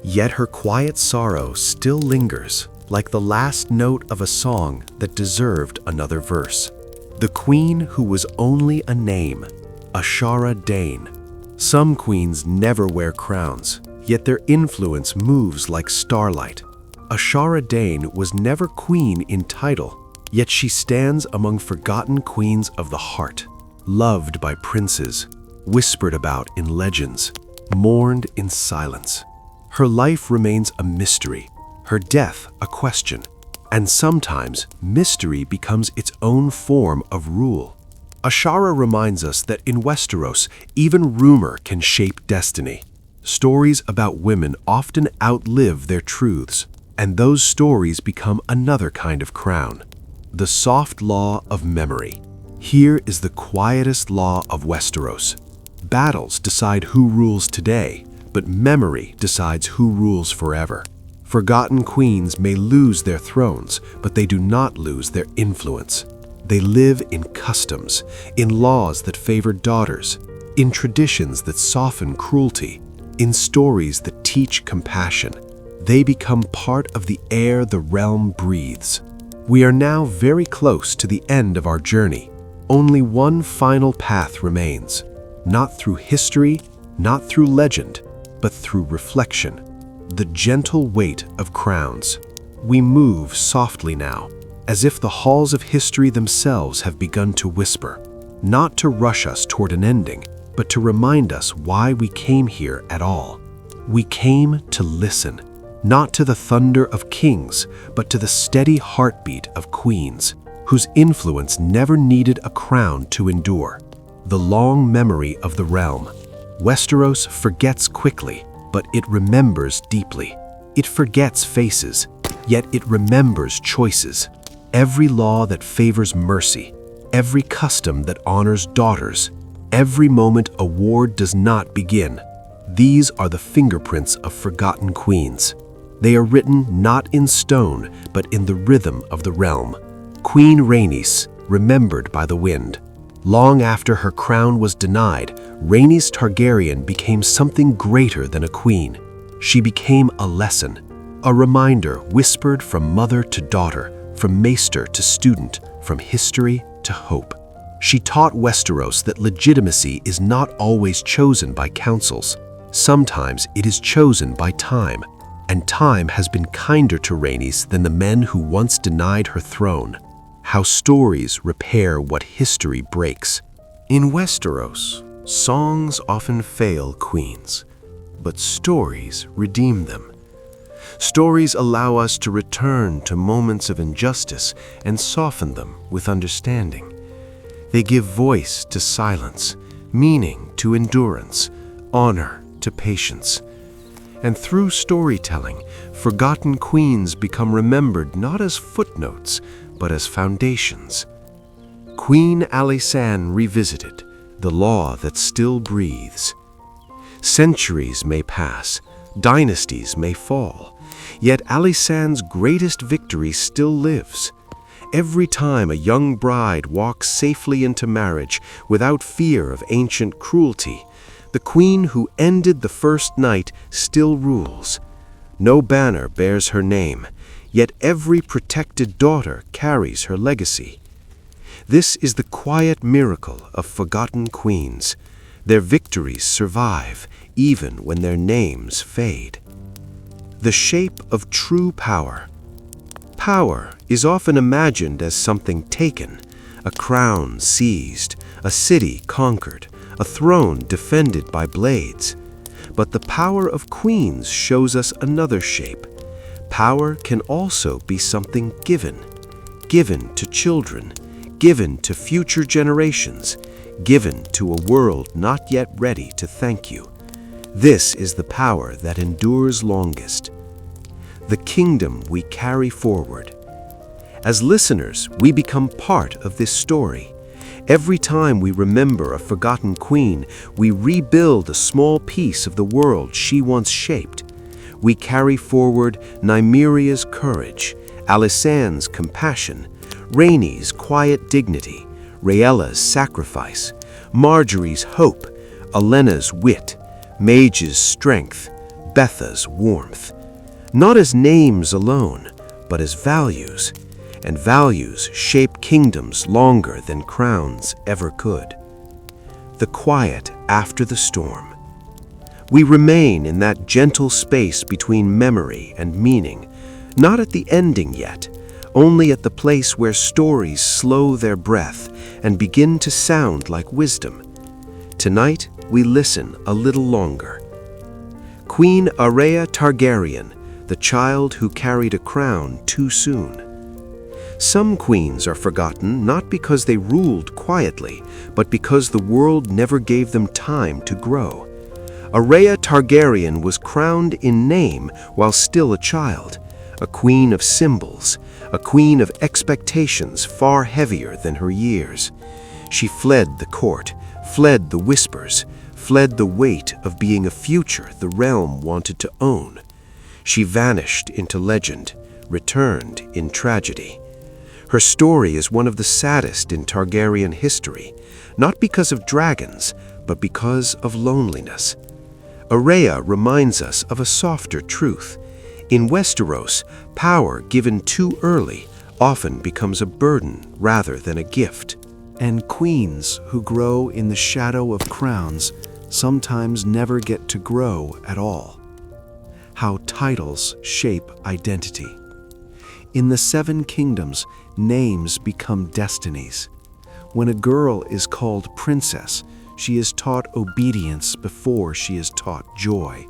Yet her quiet sorrow still lingers, like the last note of a song that deserved another verse. The queen who was only a name, Ashara Dane. Some queens never wear crowns, yet their influence moves like starlight. Ashara Dane was never queen in title, yet she stands among forgotten queens of the heart, loved by princes, whispered about in legends, mourned in silence. Her life remains a mystery, her death a question, and sometimes mystery becomes its own form of rule. Ashara reminds us that in Westeros, even rumor can shape destiny. Stories about women often outlive their truths, and those stories become another kind of crown. The soft law of memory. Here is the quietest law of Westeros. Battles decide who rules today, but memory decides who rules forever. Forgotten queens may lose their thrones, but they do not lose their influence. They live in customs, in laws that favor daughters, in traditions that soften cruelty, in stories that teach compassion. They become part of the air the realm breathes. We are now very close to the end of our journey. Only one final path remains, not through history, not through legend, but through reflection, the gentle weight of crowns. We move softly now, as if the halls of history themselves have begun to whisper, not to rush us toward an ending, but to remind us why we came here at all. We came to listen, not to the thunder of kings, but to the steady heartbeat of queens, whose influence never needed a crown to endure. The long memory of the realm. Westeros forgets quickly, but it remembers deeply. It forgets faces, yet it remembers choices. Every law that favors mercy, every custom that honors daughters, every moment a war does not begin. These are the fingerprints of forgotten queens. They are written not in stone, but in the rhythm of the realm. Queen Rhaenys, remembered by the wind. Long after her crown was denied, Rhaenys Targaryen became something greater than a queen. She became a lesson, a reminder whispered from mother to daughter, from maester to student, from history to hope. She taught Westeros that legitimacy is not always chosen by councils. Sometimes it is chosen by time, and time has been kinder to Rhaenys than the men who once denied her throne. How stories repair what history breaks. In Westeros, songs often fail queens, but stories redeem them. Stories allow us to return to moments of injustice and soften them with understanding. They give voice to silence, meaning to endurance, honor to patience. And through storytelling, forgotten queens become remembered not as footnotes, but as foundations. Queen Alysanne revisited, the law that still breathes. Centuries may pass, dynasties may fall, yet Alysanne's greatest victory still lives. Every time a young bride walks safely into marriage without fear of ancient cruelty, the queen who ended the first night still rules. No banner bears her name, yet every protected daughter carries her legacy. This is the quiet miracle of forgotten queens. Their victories survive, even when their names fade. The shape of true power. Power is often imagined as something taken, a crown seized, a city conquered, a throne defended by blades. But the power of queens shows us another shape. Power can also be something given. Given to children, given to future generations, given to a world not yet ready to thank you. This is the power that endures longest. The kingdom we carry forward. As listeners, we become part of this story. Every time we remember a forgotten queen, we rebuild a small piece of the world she once shaped. We carry forward Nymeria's courage, Alysanne's compassion, Rhaenys' quiet dignity, Rhaella's sacrifice, Marjorie's hope, Olenna's wit, Maege's strength, Betha's warmth, not as names alone, but as values, and values shape kingdoms longer than crowns ever could. The quiet after the storm. We remain in that gentle space between memory and meaning, not at the ending yet, only at the place where stories slow their breath and begin to sound like wisdom. Tonight, we listen a little longer. Queen Arya Targaryen, the child who carried a crown too soon. Some queens are forgotten not because they ruled quietly, but because the world never gave them time to grow. Arya Targaryen was crowned in name while still a child, a queen of symbols, a queen of expectations far heavier than her years. She fled the court, fled the whispers, fled the weight of being a future the realm wanted to own. She vanished into legend, returned in tragedy. Her story is one of the saddest in Targaryen history, not because of dragons, but because of loneliness. Arya reminds us of a softer truth. In Westeros, power given too early often becomes a burden rather than a gift. And queens who grow in the shadow of crowns sometimes never get to grow at all. How titles shape identity. In the Seven Kingdoms, names become destinies. When a girl is called princess, she is taught obedience before she is taught joy.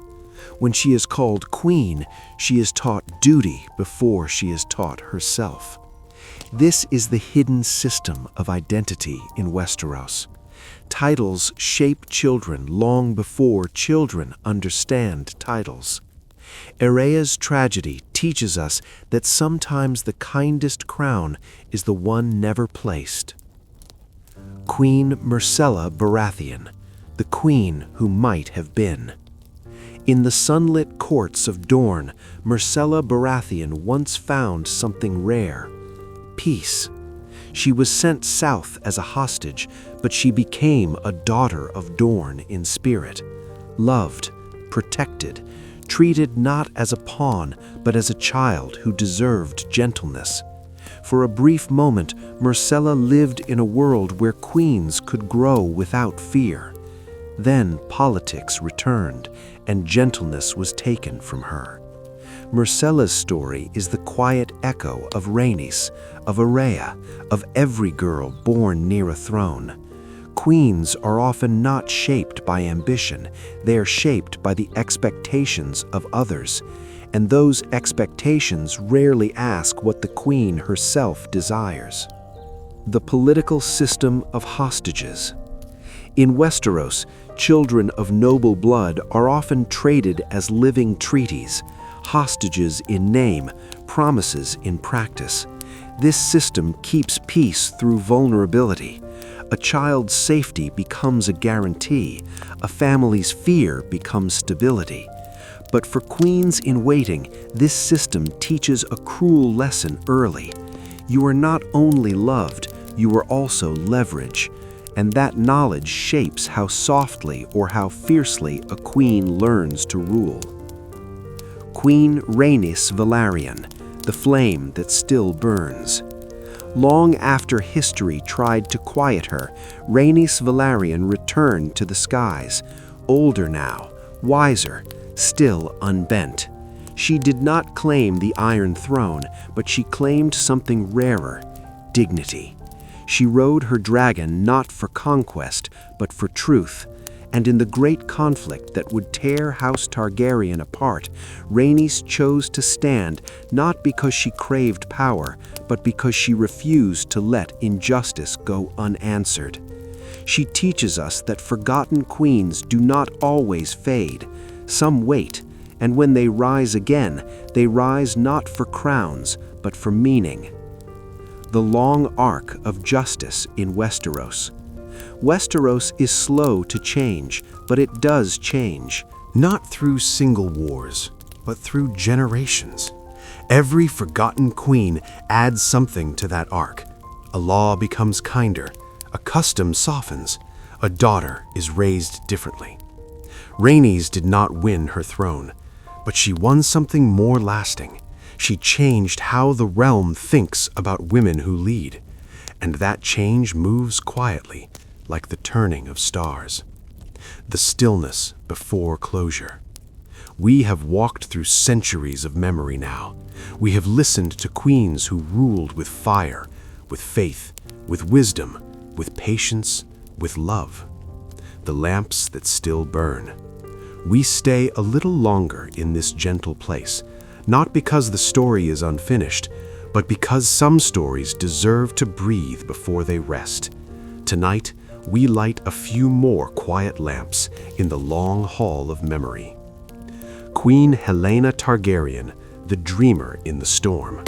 When she is called queen, she is taught duty before she is taught herself. This is the hidden system of identity in Westeros. Titles shape children long before children understand titles. Arya's tragedy teaches us that sometimes the kindest crown is the one never placed. Queen Myrcella Baratheon, the queen who might have been. In the sunlit courts of Dorne, Myrcella Baratheon once found something rare: peace. She was sent south as a hostage, but she became a daughter of Dorne in spirit, loved, protected, treated not as a pawn, but as a child who deserved gentleness. For a brief moment, Myrcella lived in a world where queens could grow without fear. Then politics returned, and gentleness was taken from her. Myrcella's story is the quiet echo of Rhaenys, of Arya, of every girl born near a throne. Queens are often not shaped by ambition, they are shaped by the expectations of others, and those expectations rarely ask what the queen herself desires. The political system of hostages. In Westeros, children of noble blood are often traded as living treaties, hostages in name, promises in practice. This system keeps peace through vulnerability. A child's safety becomes a guarantee, a family's fear becomes stability. But for queens in waiting, this system teaches a cruel lesson early. You are not only loved, you are also leverage, and that knowledge shapes how softly or how fiercely a queen learns to rule. Queen Rhaenys Velaryon, the flame that still burns. Long after history tried to quiet her, Rhaenys Velaryon returned to the skies, older now, wiser, still unbent. She did not claim the Iron Throne, but she claimed something rarer: dignity. She rode her dragon not for conquest, but for truth. And in the great conflict that would tear House Targaryen apart, Rhaenys chose to stand not because she craved power, but because she refused to let injustice go unanswered. She teaches us that forgotten queens do not always fade. Some wait, and when they rise again, they rise not for crowns, but for meaning. The long arc of justice in Westeros. Westeros is slow to change, but it does change. Not through single wars, but through generations. Every forgotten queen adds something to that arc. A law becomes kinder, a custom softens, a daughter is raised differently. Rhaenys did not win her throne, But she won something more lasting. She changed how the realm thinks about women who lead. And that change moves quietly, like the turning of stars. The stillness before closure. We have walked through centuries of memory now. We have listened to queens who ruled with fire, with faith, with wisdom, with patience, with love. The lamps that still burn. We stay a little longer in this gentle place, not because the story is unfinished, but because some stories deserve to breathe before they rest. Tonight, we light a few more quiet lamps in the long hall of memory. Queen Helaena Targaryen, the dreamer in the storm.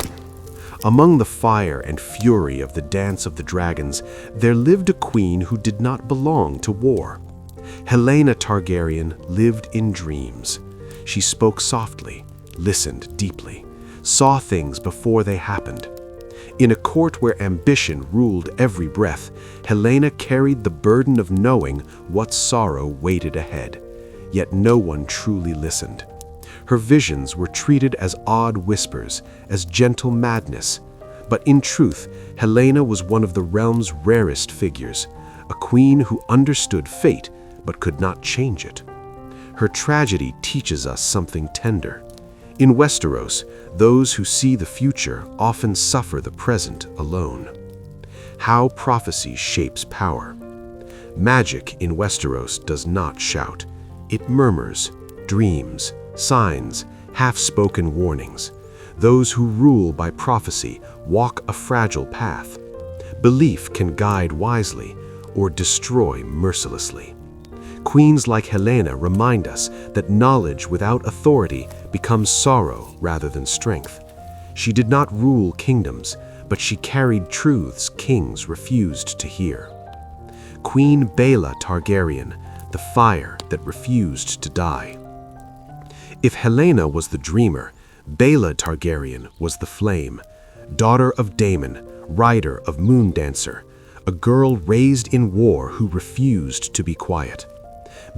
Among the fire and fury of the Dance of the Dragons, there lived a queen who did not belong to war. Helaena Targaryen lived in dreams. She spoke softly, listened deeply, saw things before they happened. In a court where ambition ruled every breath, Helaena carried the burden of knowing what sorrow waited ahead. Yet no one truly listened. Her visions were treated as odd whispers, as gentle madness. But in truth, Helaena was one of the realm's rarest figures, a queen who understood fate but could not change it. Her tragedy teaches us something tender. In Westeros, those who see the future often suffer the present alone. How prophecy shapes power. Magic in Westeros does not shout. It murmurs, dreams, signs, half-spoken warnings. Those who rule by prophecy walk a fragile path. Belief can guide wisely or destroy mercilessly. Queens like Helaena remind us that knowledge without authority becomes sorrow rather than strength. She did not rule kingdoms, but she carried truths kings refused to hear. Queen Baela Targaryen, the fire that refused to die. If Helaena was the dreamer, Baela Targaryen was the flame, daughter of Daemon, rider of Moondancer, a girl raised in war who refused to be quiet.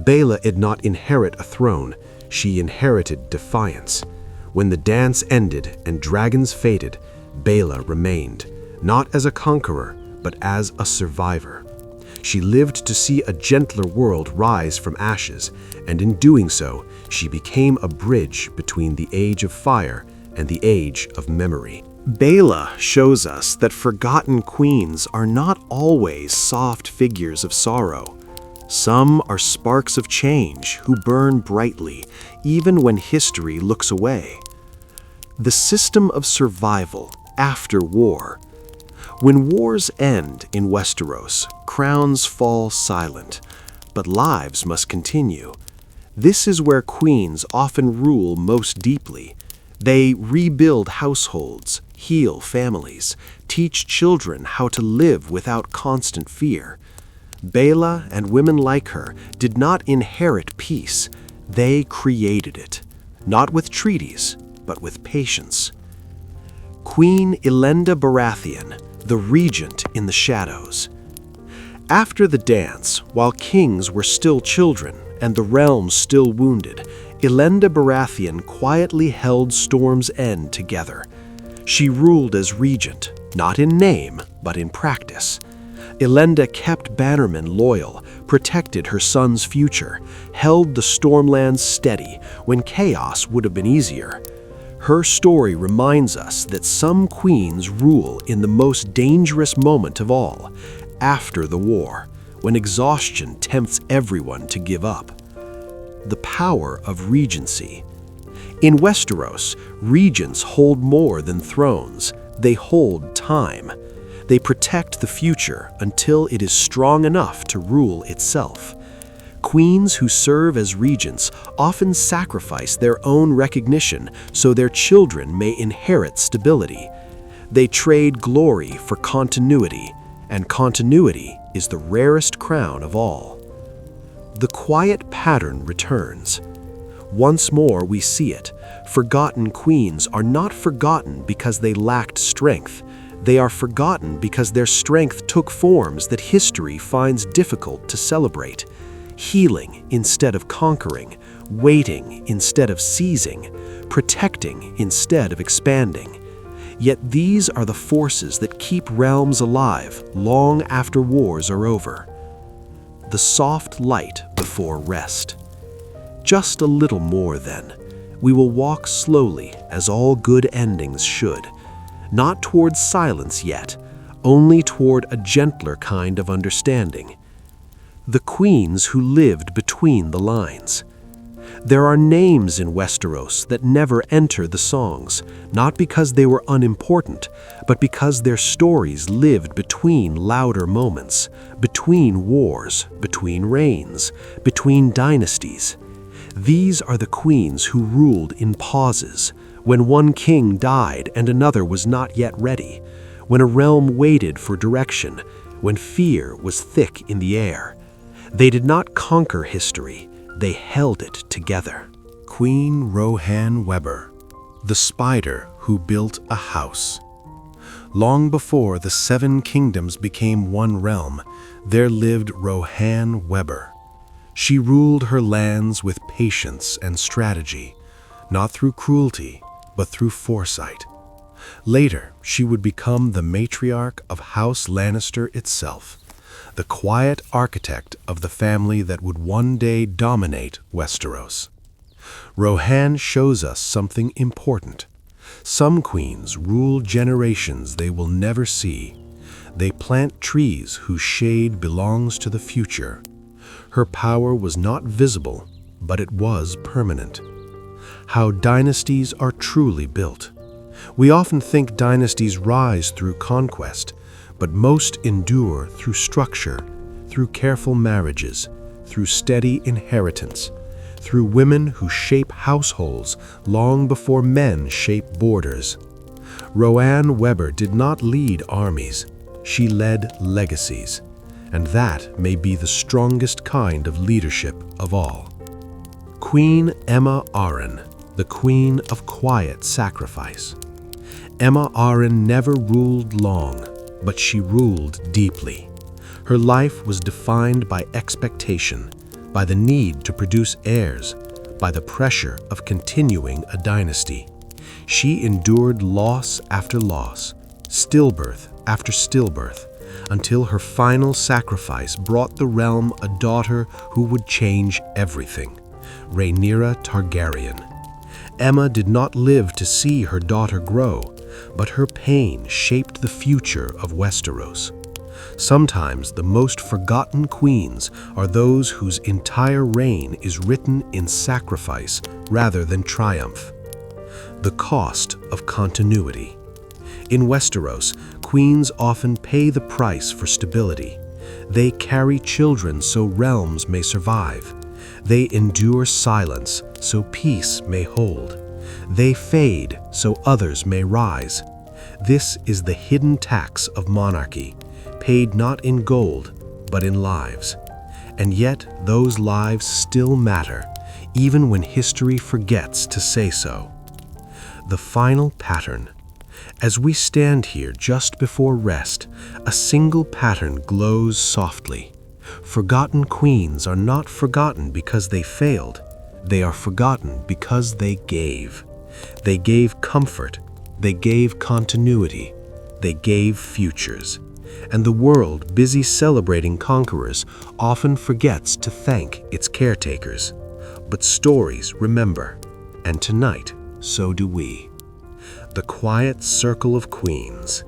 Baela did not inherit a throne, she inherited defiance. When the dance ended and dragons faded, Baela remained, not as a conqueror, but as a survivor. She lived to see a gentler world rise from ashes, and in doing so, she became a bridge between the age of fire and the age of memory. Baela shows us that forgotten queens are not always soft figures of sorrow. Some are sparks of change who burn brightly, even when history looks away. The system of survival after war. When wars end in Westeros, crowns fall silent, but lives must continue. This is where queens often rule most deeply. They rebuild households, heal families, teach children how to live without constant fear. Baela and women like her did not inherit peace, they created it, not with treaties, but with patience. Queen Elenda Baratheon, the regent in the shadows. After the dance, while kings were still children and the realm still wounded, Elenda Baratheon quietly held Storm's End together. She ruled as regent, not in name, but in practice. Elenda kept Bannermen loyal, protected her son's future, held the Stormlands steady when chaos would have been easier. Her story reminds us that some queens rule in the most dangerous moment of all, after the war, when exhaustion tempts everyone to give up. The power of regency. In Westeros, regents hold more than thrones. They hold time. They protect the future until it is strong enough to rule itself. Queens who serve as regents often sacrifice their own recognition so their children may inherit stability. They trade glory for continuity, and continuity is the rarest crown of all. The quiet pattern returns. Once more we see it. Forgotten queens are not forgotten because they lacked strength. They are forgotten because their strength took forms that history finds difficult to celebrate. Healing instead of conquering, waiting instead of seizing, protecting instead of expanding. Yet these are the forces that keep realms alive long after wars are over. The soft light before rest. Just a little more then. We will walk slowly, as all good endings should, not toward silence yet, only toward a gentler kind of understanding. The queens who lived between the lines. There are names in Westeros that never enter the songs, not because they were unimportant, but because their stories lived between louder moments, between wars, between reigns, between dynasties. These are the queens who ruled in pauses, when one king died and another was not yet ready, when a realm waited for direction, when fear was thick in the air. They did not conquer history, they held it together. Queen Rohan Weber, the spider who built a house. Long before the 7 kingdoms became one realm, there lived Rohan Weber. She ruled her lands with patience and strategy, not through cruelty, but through foresight. Later, she would become the matriarch of House Lannister itself, the quiet architect of the family that would one day dominate Westeros. Rohan shows us something important. Some queens rule generations they will never see. They plant trees whose shade belongs to the future. Her power was not visible, but it was permanent. How dynasties are truly built. We often think dynasties rise through conquest, but most endure through structure, through careful marriages, through steady inheritance, through women who shape households long before men shape borders. Rohan Weber did not lead armies, she led legacies, and that may be the strongest kind of leadership of all. Queen Aemma Arryn, the queen of quiet sacrifice. Aemma Arryn never ruled long, but she ruled deeply. Her life was defined by expectation, by the need to produce heirs, by the pressure of continuing a dynasty. She endured loss after loss, stillbirth after stillbirth, until her final sacrifice brought the realm a daughter who would change everything, Rhaenyra Targaryen. Aemma did not live to see her daughter grow, but her pain shaped the future of Westeros. Sometimes the most forgotten queens are those whose entire reign is written in sacrifice rather than triumph. The cost of continuity. In Westeros, queens often pay the price for stability. They carry children so realms may survive. They endure silence so peace may hold. They fade so others may rise. This is the hidden tax of monarchy, paid not in gold, but in lives. And yet those lives still matter, even when history forgets to say so. The final pattern. As we stand here just before rest, a single pattern glows softly. Forgotten queens are not forgotten because they failed. They are forgotten because they gave. They gave comfort. They gave continuity. They gave futures. And the world, busy celebrating conquerors, often forgets to thank its caretakers. But stories remember, and tonight, so do we. The quiet circle of queens.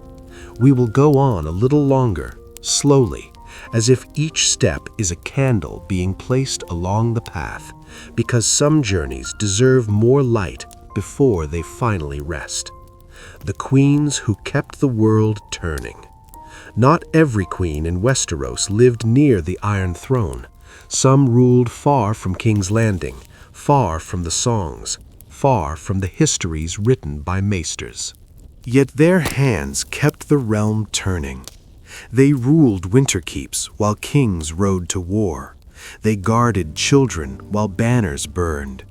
We will go on a little longer, slowly, as if each step is a candle being placed along the path, because some journeys deserve more light before they finally rest. The queens who kept the world turning. Not every queen in Westeros lived near the Iron Throne. Some ruled far from King's Landing, far from the songs, far from the histories written by maesters. Yet their hands kept the realm turning. They ruled winter keeps while kings rode to war. They guarded children while banners burned.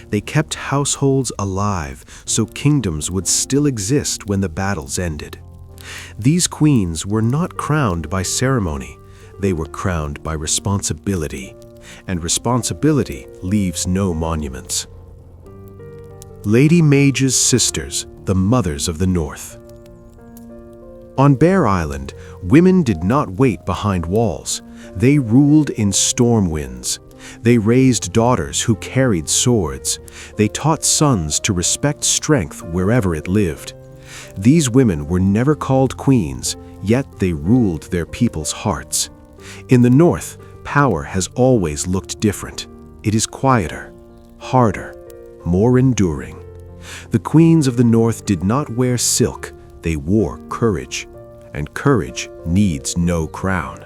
They kept households alive so kingdoms would still exist when the battles ended. These queens were not crowned by ceremony. They were crowned by responsibility, and responsibility leaves no monuments. Lady Mage's sisters, the mothers of the North. On Bear Island, women did not wait behind walls. They ruled in storm winds. They raised daughters who carried swords. They taught sons to respect strength wherever it lived. These women were never called queens, yet they ruled their people's hearts. In the North, power has always looked different. It is quieter, harder, more enduring. The queens of the North did not wear silk, they wore courage, and courage needs no crown.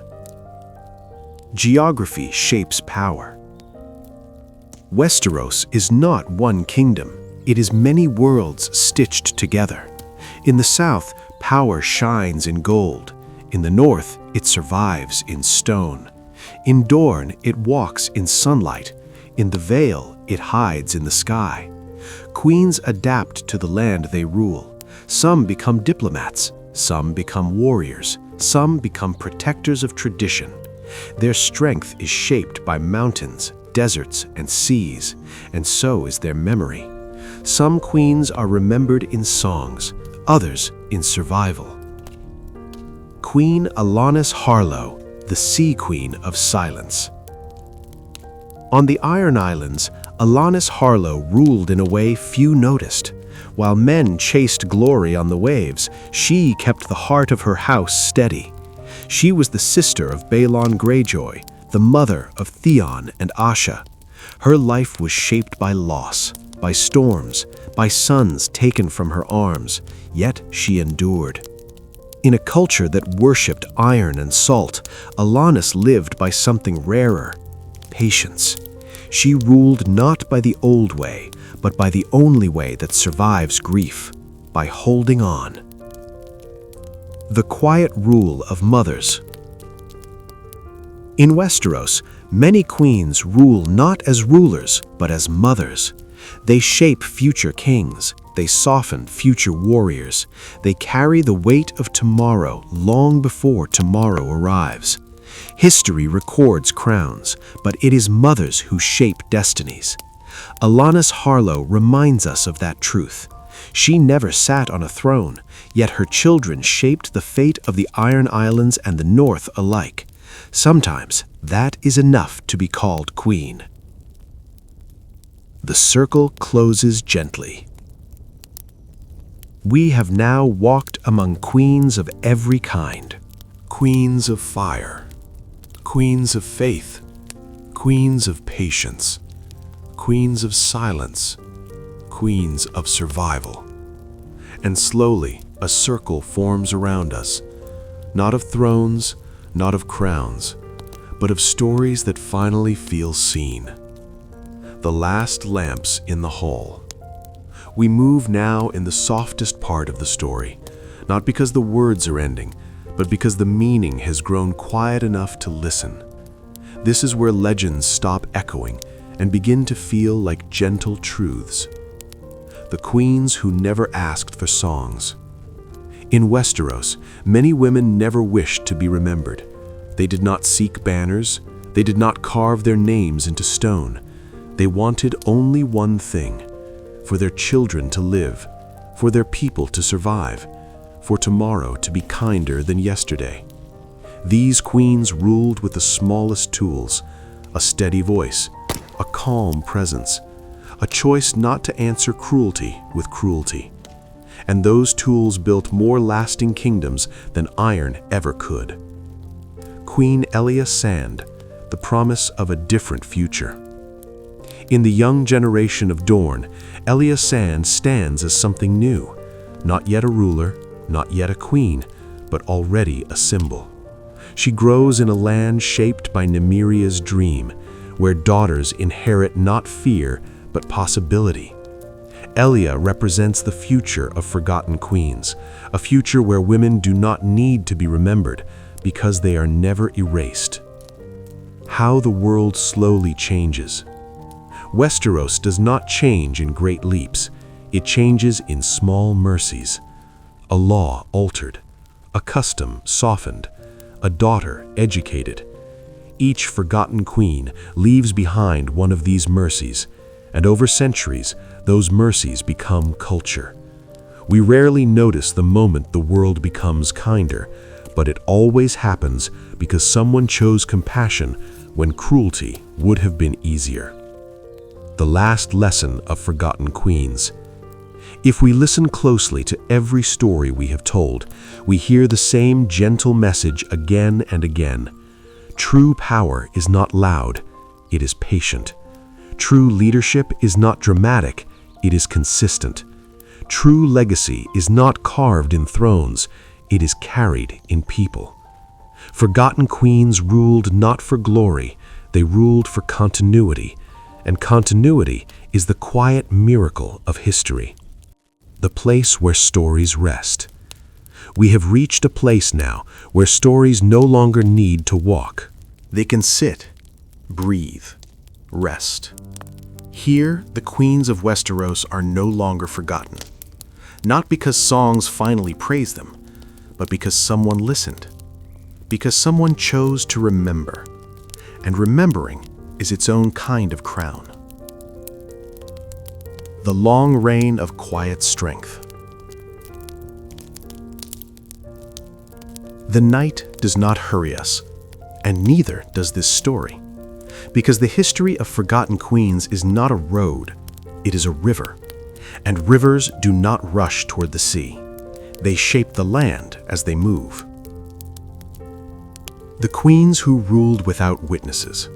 Geography shapes power. Westeros is not one kingdom, it is many worlds stitched together. In the South, power shines in gold. In the North, it survives in stone. In Dorne, it walks in sunlight. In the Vale, it hides in the sky. Queens adapt to the land they rule. Some become diplomats, some become warriors, some become protectors of tradition. Their strength is shaped by mountains, deserts, and seas, and so is their memory. Some queens are remembered in songs, others in survival. Queen Alanis Harlow, the Sea Queen of Silence. On the Iron Islands, Alanis Harlow ruled in a way few noticed. While men chased glory on the waves, she kept the heart of her house steady. She was the sister of Balon Greyjoy, the mother of Theon and Asha. Her life was shaped by loss, by storms, by sons taken from her arms, yet she endured. In a culture that worshipped iron and salt, Alanis lived by something rarer: patience. She ruled not by the old way, but by the only way that survives grief, by holding on. The quiet rule of mothers. In Westeros, many queens rule not as rulers, but as mothers. They shape future kings. They soften future warriors. They carry the weight of tomorrow long before tomorrow arrives. History records crowns, but it is mothers who shape destinies. Alanis Harlow reminds us of that truth. She never sat on a throne, yet her children shaped the fate of the Iron Islands and the North alike. Sometimes that is enough to be called queen. The circle closes gently. We have now walked among queens of every kind. Queens of fire, queens of faith, queens of patience, queens of silence, queens of survival. And slowly a circle forms around us, not of thrones, not of crowns, but of stories that finally feel seen. The last lamps in the hall. We move now in the softest part of the story, not because the words are ending, but because the meaning has grown quiet enough to listen. This is where legends stop echoing and begin to feel like gentle truths. The queens who never asked for songs. In Westeros, many women never wished to be remembered. They did not seek banners. They did not carve their names into stone. They wanted only one thing: for their children to live, for their people to survive, for tomorrow to be kinder than yesterday. These queens ruled with the smallest tools: a steady voice, a calm presence, a choice not to answer cruelty with cruelty. And those tools built more lasting kingdoms than iron ever could. Queen Elia Sand, the promise of a different future. In the young generation of Dorne, Elia Sand stands as something new, not yet a ruler, not yet a queen, but already a symbol. She grows in a land shaped by Nymeria's dream, where daughters inherit not fear, but possibility. Elia represents the future of forgotten queens, a future where women do not need to be remembered because they are never erased. How the world slowly changes. Westeros does not change in great leaps. It changes in small mercies. A law altered, a custom softened, a daughter educated. Each forgotten queen leaves behind one of these mercies, and over centuries, those mercies become culture. We rarely notice the moment the world becomes kinder, but it always happens because someone chose compassion when cruelty would have been easier. The last lesson of forgotten queens. If we listen closely to every story we have told, we hear the same gentle message again and again. True power is not loud, it is patient. True leadership is not dramatic, it is consistent. True legacy is not carved in thrones, it is carried in people. Forgotten queens ruled not for glory, they ruled for continuity, and continuity is the quiet miracle of history. The place where stories rest. We have reached a place now where stories no longer need to walk. They can sit, breathe, rest. Here, the queens of Westeros are no longer forgotten. Not because songs finally praise them, but because someone listened. Because someone chose to remember. And remembering is its own kind of crown. The long reign of quiet strength. The night does not hurry us, and neither does this story, because the history of forgotten queens is not a road, it is a river, and rivers do not rush toward the sea. They shape the land as they move. The queens who ruled without witnesses.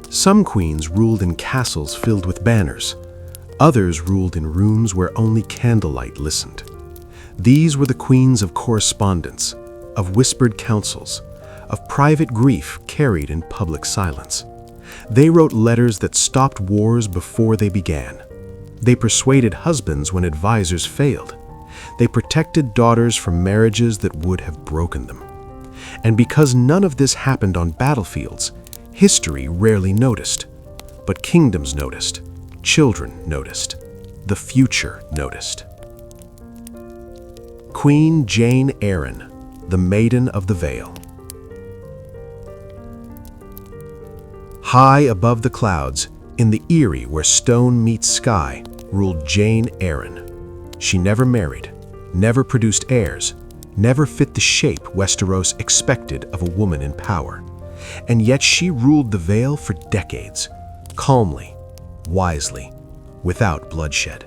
Some queens ruled in castles filled with banners. Others ruled in rooms where only candlelight listened. These were the queens of correspondence, of whispered counsels, of private grief carried in public silence. They wrote letters that stopped wars before they began. They persuaded husbands when advisors failed. They protected daughters from marriages that would have broken them. And because none of this happened on battlefields, history rarely noticed. But kingdoms noticed, children noticed, the future noticed. Queen Jane Eyre, the Maiden of the Vale. High above the clouds, in the eyrie where stone meets sky, ruled Jane Eyre. She never married, never produced heirs, never fit the shape Westeros expected of a woman in power. And yet she ruled the Vale for decades, calmly, wisely, without bloodshed.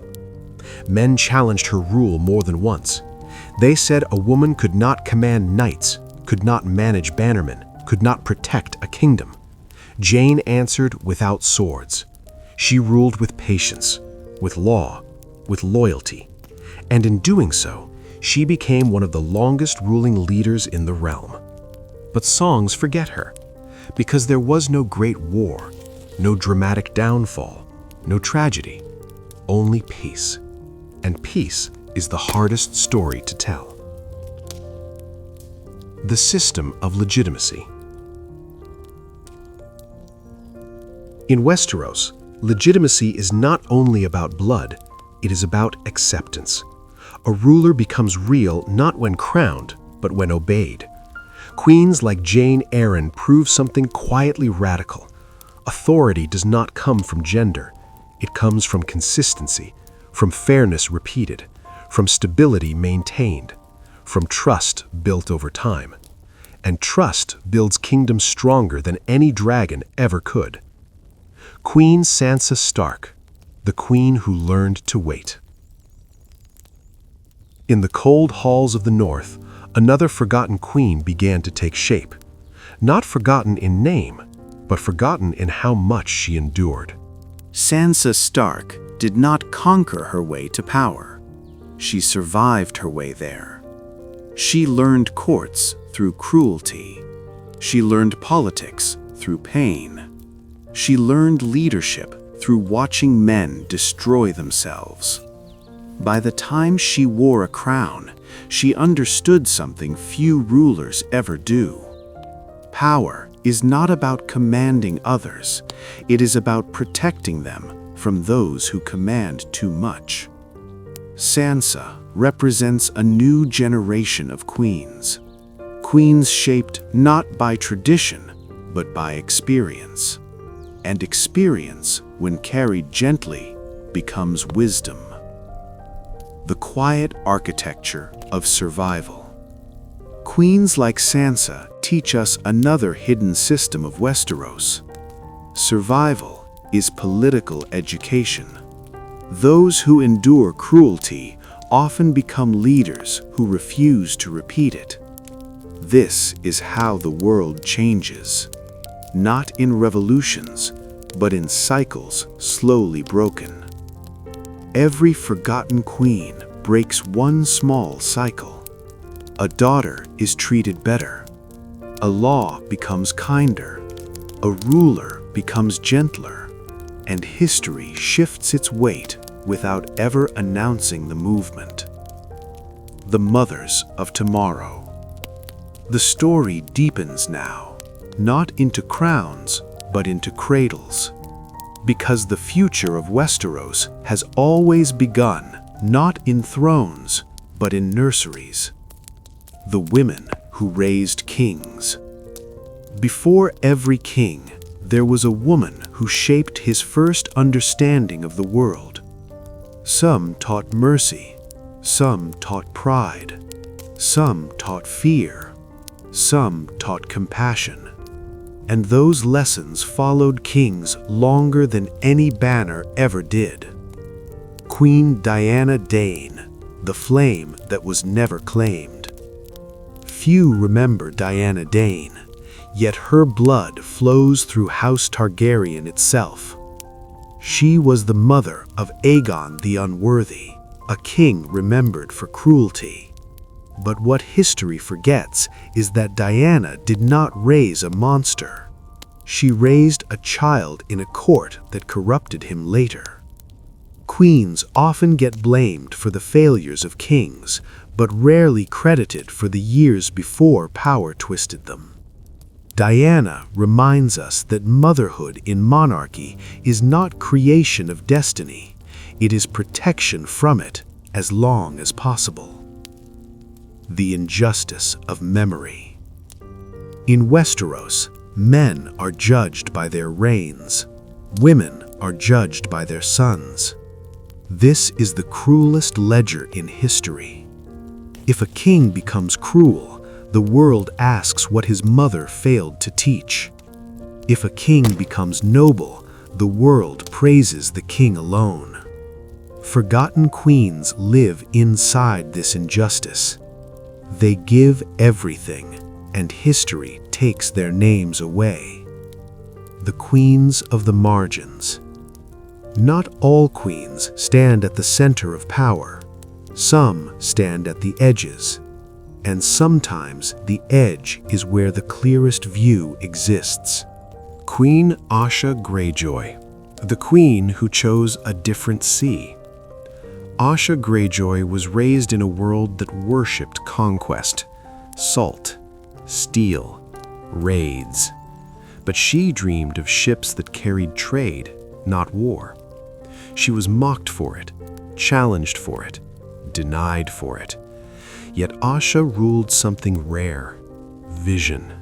Men challenged her rule more than once. They said a woman could not command knights, could not manage bannermen, could not protect a kingdom. Jane answered without swords. She ruled with patience, with law, with loyalty. And in doing so, she became one of the longest ruling leaders in the realm. But songs forget her, because there was no great war, no dramatic downfall, no tragedy, only peace. And peace is the hardest story to tell. The system of legitimacy. In Westeros, legitimacy is not only about blood, it is about acceptance. A ruler becomes real not when crowned, but when obeyed. Queens like Jane Eyre prove something quietly radical. Authority does not come from gender. It comes from consistency, from fairness repeated, from stability maintained, from trust built over time. And trust builds kingdoms stronger than any dragon ever could. Queen Sansa Stark, the queen who learned to wait. In the cold halls of the North, another forgotten queen began to take shape. Not forgotten in name, but forgotten in how much she endured. Sansa Stark did not conquer her way to power. She survived her way there. She learned courts through cruelty. She learned politics through pain. She learned leadership through watching men destroy themselves. By the time she wore a crown, she understood something few rulers ever do. Power is not about commanding others. It is about protecting them from those who command too much. Sansa represents a new generation of queens. Queens shaped not by tradition, but by experience. And experience, when carried gently, becomes wisdom. The quiet architecture of survival. Queens like Sansa teach us another hidden system of Westeros. Survival is political education. Those who endure cruelty often become leaders who refuse to repeat it. This is how the world changes, not in revolutions, but in cycles slowly broken. Every forgotten queen breaks one small cycle. A daughter is treated better. A law becomes kinder. A ruler becomes gentler. And history shifts its weight without ever announcing the movement. The mothers of tomorrow. The story deepens now, not into crowns, but into cradles. Because the future of Westeros has always begun not in thrones, but in nurseries. The women who raised kings. Before every king, there was a woman who shaped his first understanding of the world. Some taught mercy, some taught pride, some taught fear, some taught compassion. And those lessons followed kings longer than any banner ever did. Queen Diana Dane, the flame that was never claimed. Few remember Diana Dane, yet her blood flows through House Targaryen itself. She was the mother of Aegon the Unworthy, a king remembered for cruelty. But what history forgets is that Diana did not raise a monster. She raised a child in a court that corrupted him later. Queens often get blamed for the failures of kings, but rarely credited for the years before power twisted them. Diana reminds us that motherhood in monarchy is not creation of destiny, it is protection from it as long as possible. The injustice of memory. In Westeros, men are judged by their reigns, women are judged by their sons. This is the cruelest ledger in history. If a king becomes cruel, the world asks what his mother failed to teach. If a king becomes noble, the world praises the king alone. Forgotten queens live inside this injustice. They give everything, and history takes their names away. The queens of the margins. Not all queens stand at the center of power. Some stand at the edges, and sometimes the edge is where the clearest view exists. Queen Asha Greyjoy, the queen who chose a different sea. Asha Greyjoy was raised in a world that worshipped conquest, salt, steel, raids. But she dreamed of ships that carried trade, not war. She was mocked for it, challenged for it, denied for it. Yet Asha ruled something rare: vision.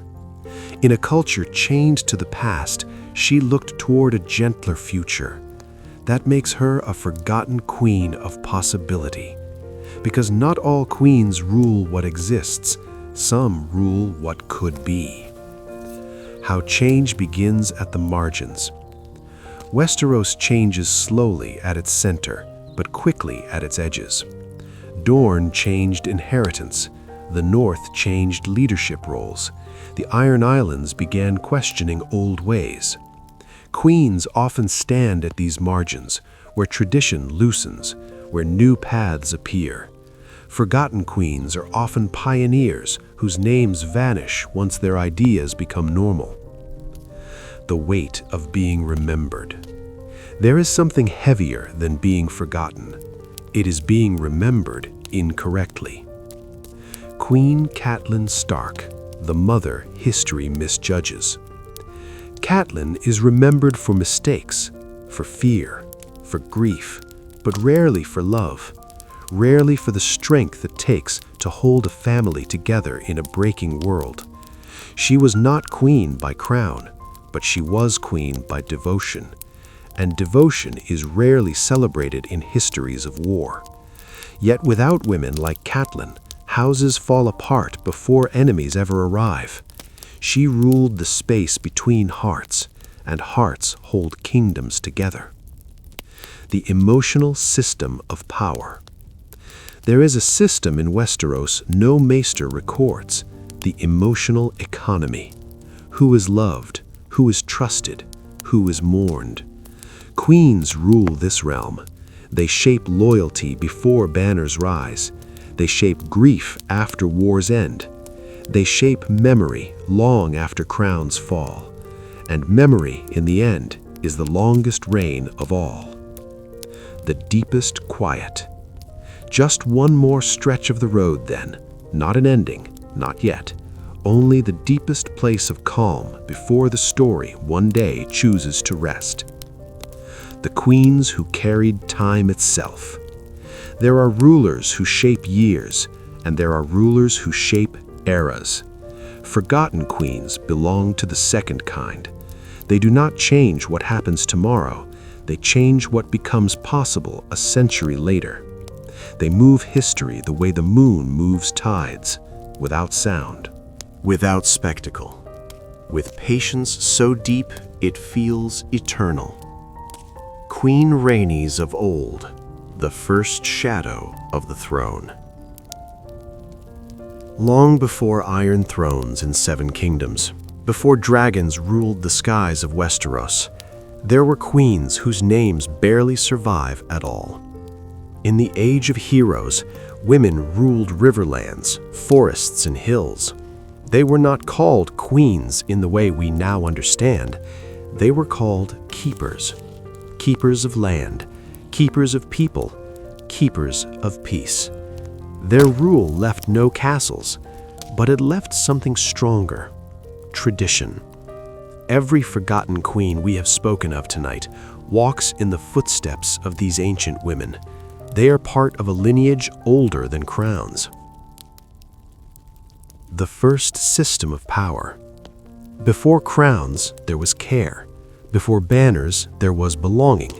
In a culture chained to the past, she looked toward a gentler future. That makes her a forgotten queen of possibility. Because not all queens rule what exists, some rule what could be. How change begins at the margins. Westeros changes slowly at its center, but quickly at its edges. Dorne changed inheritance. The North changed leadership roles. The Iron Islands began questioning old ways. Queens often stand at these margins, where tradition loosens, where new paths appear. Forgotten queens are often pioneers whose names vanish once their ideas become normal. The weight of being remembered. There is something heavier than being forgotten. It is being remembered incorrectly. Queen Catelyn Stark, the mother history misjudges. Catelyn is remembered for mistakes, for fear, for grief, but rarely for love, rarely for the strength it takes to hold a family together in a breaking world. She was not queen by crown, but she was queen by devotion. And devotion is rarely celebrated in histories of war. Yet without women like Catelyn, houses fall apart before enemies ever arrive. She ruled the space between hearts, and hearts hold kingdoms together. The emotional system of power. There is a system in Westeros no maester records, the emotional economy. Who is loved, who is trusted, who is mourned. Queens rule this realm. They shape loyalty before banners rise. They shape grief after wars end. They shape memory long after crowns fall. And memory, in the end, is the longest reign of all. The deepest quiet. Just one more stretch of the road then, not an ending, not yet, only the deepest place of calm before the story one day chooses to rest. The queens who carried time itself. There are rulers who shape years, and there are rulers who shape eras. Forgotten queens belong to the second kind. They do not change what happens tomorrow. They change what becomes possible a century later. They move history the way the moon moves tides, without sound, Without spectacle, with patience so deep it feels eternal. Queen Rhaenys of old, the first shadow of the throne. Long before iron thrones in 7 kingdoms, before dragons ruled the skies of Westeros, there were queens whose names barely survive at all. In the Age of Heroes, women ruled riverlands, forests, and hills. They were not called queens in the way we now understand. They were called keepers. Keepers of land, keepers of people, keepers of peace. Their rule left no castles, but it left something stronger: tradition. Every forgotten queen we have spoken of tonight walks in the footsteps of these ancient women. They are part of a lineage older than crowns. The first system of power. Before crowns, there was care. Before banners, there was belonging.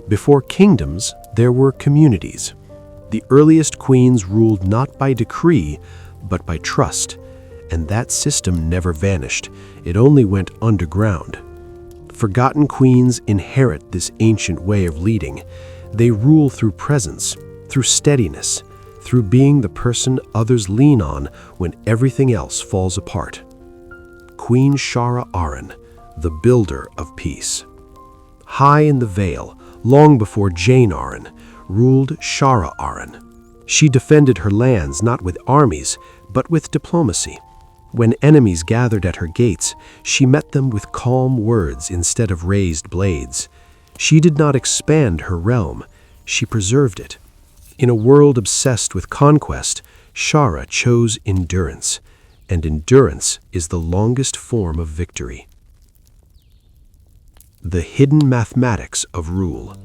Before kingdoms, there were communities. The earliest queens ruled not by decree, but by trust, and that system never vanished. It only went underground. Forgotten queens inherit this ancient way of leading. They rule through presence, through steadiness, through being the person others lean on when everything else falls apart. Queen Shara Arryn, the builder of peace. High in the Vale, long before Jane Arryn, ruled Shara Arryn. She defended her lands not with armies, but with diplomacy. When enemies gathered at her gates, she met them with calm words instead of raised blades. She did not expand her realm, she preserved it. In a world obsessed with conquest, Shara chose endurance, and endurance is the longest form of victory. The hidden mathematics of rule.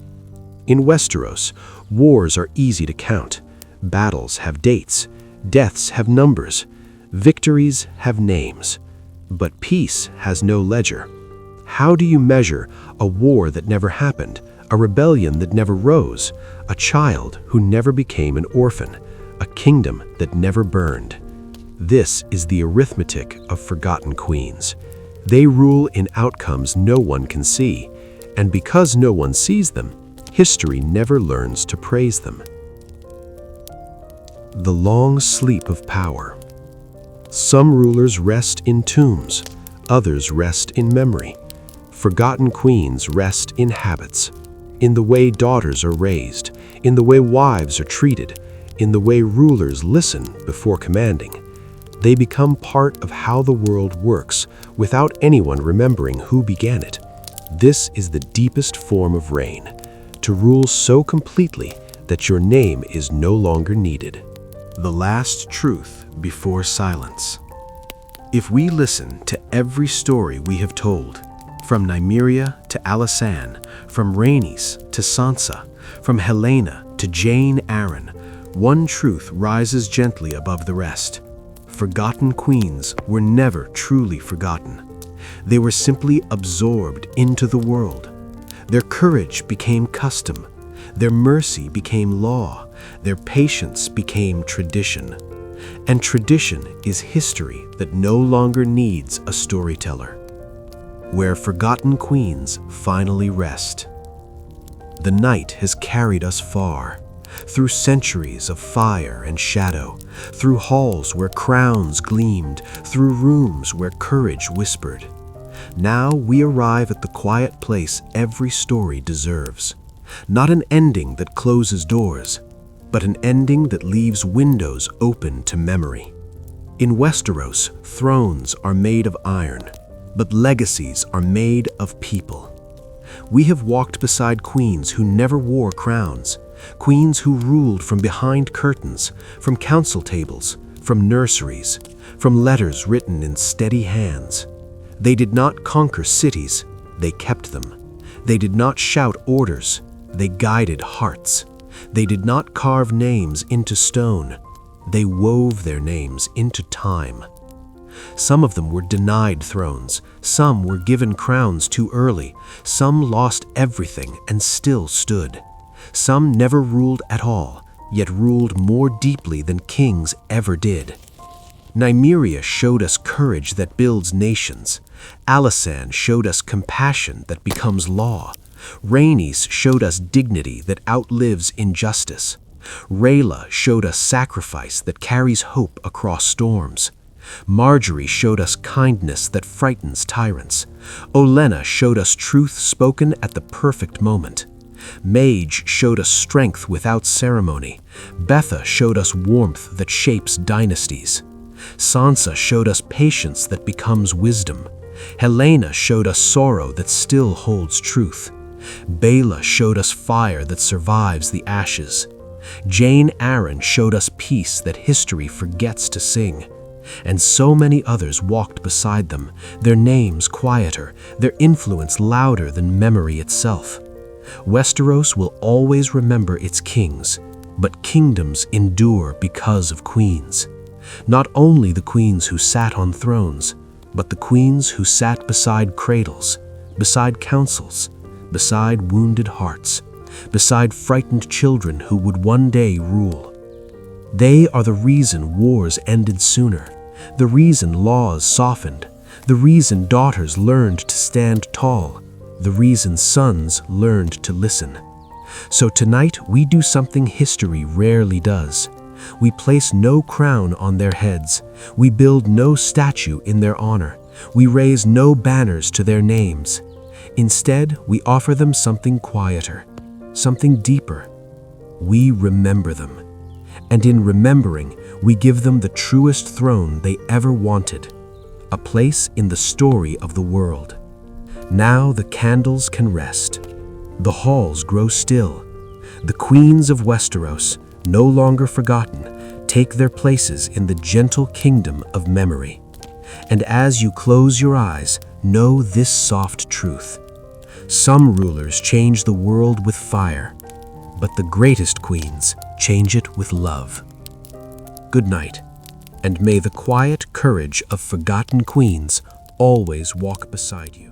In Westeros, wars are easy to count. Battles have dates, deaths have numbers, victories have names. But peace has no ledger. How do you measure a war that never happened, a rebellion that never rose, a child who never became an orphan, a kingdom that never burned? This is the arithmetic of forgotten queens. They rule in outcomes no one can see, and because no one sees them, history never learns to praise them. The long sleep of power. Some rulers rest in tombs, others rest in memory. Forgotten queens rest in habits, in the way daughters are raised, in the way wives are treated, in the way rulers listen before commanding. They become part of how the world works without anyone remembering who began it. This is the deepest form of reign, to rule so completely that your name is no longer needed. The last truth before silence. If we listen to every story we have told, from Nymeria to Alysanne, from Rhaenys to Sansa, from Helena to Jane Arryn, one truth rises gently above the rest. Forgotten queens were never truly forgotten. They were simply absorbed into the world. Their courage became custom. Their mercy became law. Their patience became tradition. And tradition is history that no longer needs a storyteller. Where forgotten queens finally rest. The night has carried us far, through centuries of fire and shadow, through halls where crowns gleamed, through rooms where courage whispered. Now we arrive at the quiet place every story deserves. Not an ending that closes doors, but an ending that leaves windows open to memory. In Westeros, thrones are made of iron, but legacies are made of people. We have walked beside queens who never wore crowns, queens who ruled from behind curtains, from council tables, from nurseries, from letters written in steady hands. They did not conquer cities, they kept them. They did not shout orders, they guided hearts. They did not carve names into stone, they wove their names into time. Some of them were denied thrones, some were given crowns too early, some lost everything and still stood. Some never ruled at all, yet ruled more deeply than kings ever did. Nymeria showed us courage that builds nations. Alysanne showed us compassion that becomes law. Rhaenys showed us dignity that outlives injustice. Rhaella showed us sacrifice that carries hope across storms. Marjorie showed us kindness that frightens tyrants. Olenna showed us truth spoken at the perfect moment. Mage showed us strength without ceremony. Betha showed us warmth that shapes dynasties. Sansa showed us patience that becomes wisdom. Helena showed us sorrow that still holds truth. Baela showed us fire that survives the ashes. Jane Arryn showed us peace that history forgets to sing. And so many others walked beside them, their names quieter, their influence louder than memory itself. Westeros will always remember its kings, but kingdoms endure because of queens. Not only the queens who sat on thrones, but the queens who sat beside cradles, beside councils, beside wounded hearts, beside frightened children who would one day rule. They are the reason wars ended sooner, the reason laws softened, the reason daughters learned to stand tall, the reason sons learned to listen. So tonight we do something history rarely does. We place no crown on their heads. We build no statue in their honor. We raise no banners to their names. Instead, we offer them something quieter, something deeper. We remember them. And in remembering, we give them the truest throne they ever wanted, a place in the story of the world. Now the candles can rest. The halls grow still. The queens of Westeros, no longer forgotten, take their places in the gentle kingdom of memory. And as you close your eyes, know this soft truth. Some rulers change the world with fire, but the greatest queens change it with love. Good night, and may the quiet courage of forgotten queens always walk beside you.